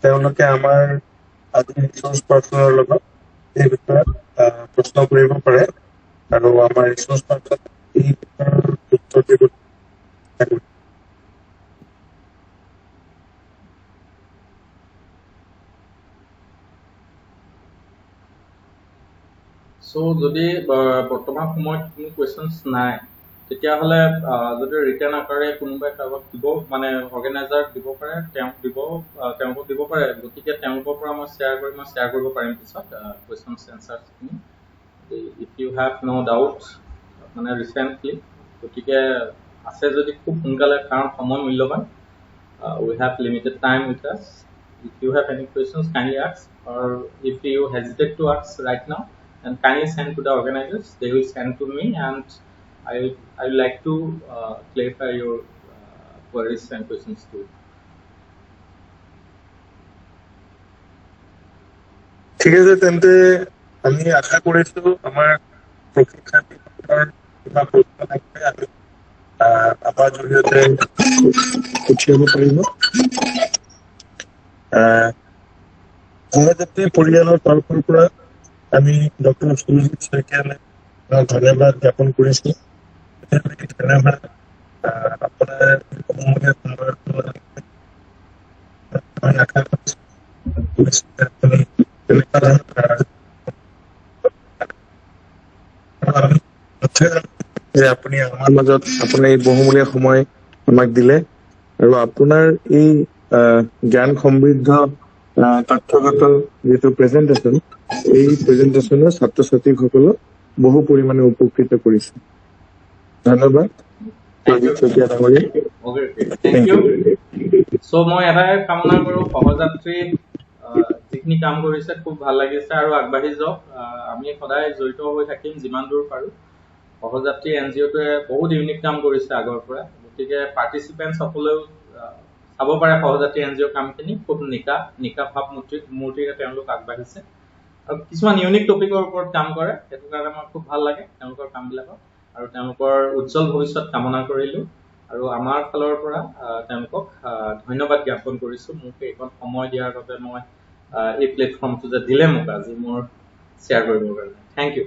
তেওঁলোকে আমাৰ আজি ৰিসোৰ্স পাৰ্সনৰ লগত এই বিষয়ত প্ৰশ্ন কৰিব পাৰে আৰু আমাৰ ৰিসোৰ্স পাৰ্সন এই বিষয়ৰ উত্তৰ দিব। সো যদি বৰ্তমান সময়ত কোনো কোৱেশ্যনছ নাই তেতিয়াহ'লে যদি ৰিটাৰ্ণ আকাৰে কোনোবাই কাৰোবাক দিব, মানে অৰ্গেনাইজাৰক দিব পাৰে, তেওঁলোকক দিব পাৰে। গতিকে তেওঁলোকৰ পৰা মই শ্বেয়াৰ কৰিব পাৰিম পিছত কুৱেশ্যনছ এনচাৰ্ছখিনি। If you have no' doubt মানে ৰিচেণ্টলি, গতিকে আছে যদি খুব সোনকালে, কাৰণ সময় মূল্যৱান। We have limited time with us. If you have any questions, kindly ask, or if you hesitate to ask right now, then kindly send to the organizers. They will send to me, and I would like to clarify your queries and questions too. ঠিক আছে, তেন্তে আমি আশা কৰিছো আমাৰ প্ৰশিক্ষাৰ্থীসকলৰ কিবা প্ৰশ্ন থাকিলে আমি আমাৰ জৰিয়তে পঠিয়াব পাৰিব। সহযাত্ৰী পৰিয়ালৰ তৰফৰ পৰা আমি ডক্টৰ সুৰজিৎ শইকীয়ালৈ ধন্যবাদ জ্ঞাপন কৰিছো। ধন্যবাদ আপোনাৰ আশা কৰিছো যে আপুনি আমাৰ মাজত আপোনাৰ এই বহুমূলীয়া সময় আমাক দিলে আৰু আপোনাৰ এই জ্ঞান সমৃদ্ধ তথ্যগত যিটো প্ৰেজেন্টেশ্যন, এই প্ৰেজেন্টেশ্যনে ছাত্ৰ ছাত্ৰীসকলক বহু পৰিমাণে উপকৃত কৰিছে। ধন্যবাদ শইকীয়া ডাঙৰীয়া। Thank you. So মই এটাই কামনা কৰোঁ, সহযাত্ৰী যিখিনি কাম কৰিছে খুব ভাল লাগিছে আৰু আগবাঢ়ি যাওক। আমি সদায় জড়িত হৈ থাকিম যিমান দূৰ পাৰোঁ। সহযাত্ৰী NGOটোৱে বহুত ইউনিক কাম কৰিছে আগৰ পৰা, গতিকে পাৰ্টিচিপেণ্টছ সকলেও চাব পাৰে সহযাত্ৰী NGO কামখিনি। খুব নিকা ভাৱ মূৰ্তিৰে তেওঁলোক আগবাঢ়িছে আৰু কিছুমান ইউনিক টপিকৰ ওপৰত কাম কৰে। সেইটো কাৰণে মোৰ খুব ভাল লাগে তেওঁলোকৰ কামবিলাকক, আৰু তেওঁলোকৰ উজ্জ্বল ভৱিষ্যত কামনা কৰিলোঁ। আৰু আমাৰ ফালৰ পৰা তেওঁলোকক ধন্যবাদ জ্ঞাপন কৰিছোঁ, মোক এইখন সময় দিয়াৰ বাবে। মই এই প্লেটফৰ্মটো যে দিলে মোক আজি মোৰ শ্বেয়াৰ কৰিবৰ কাৰণে। Thank you.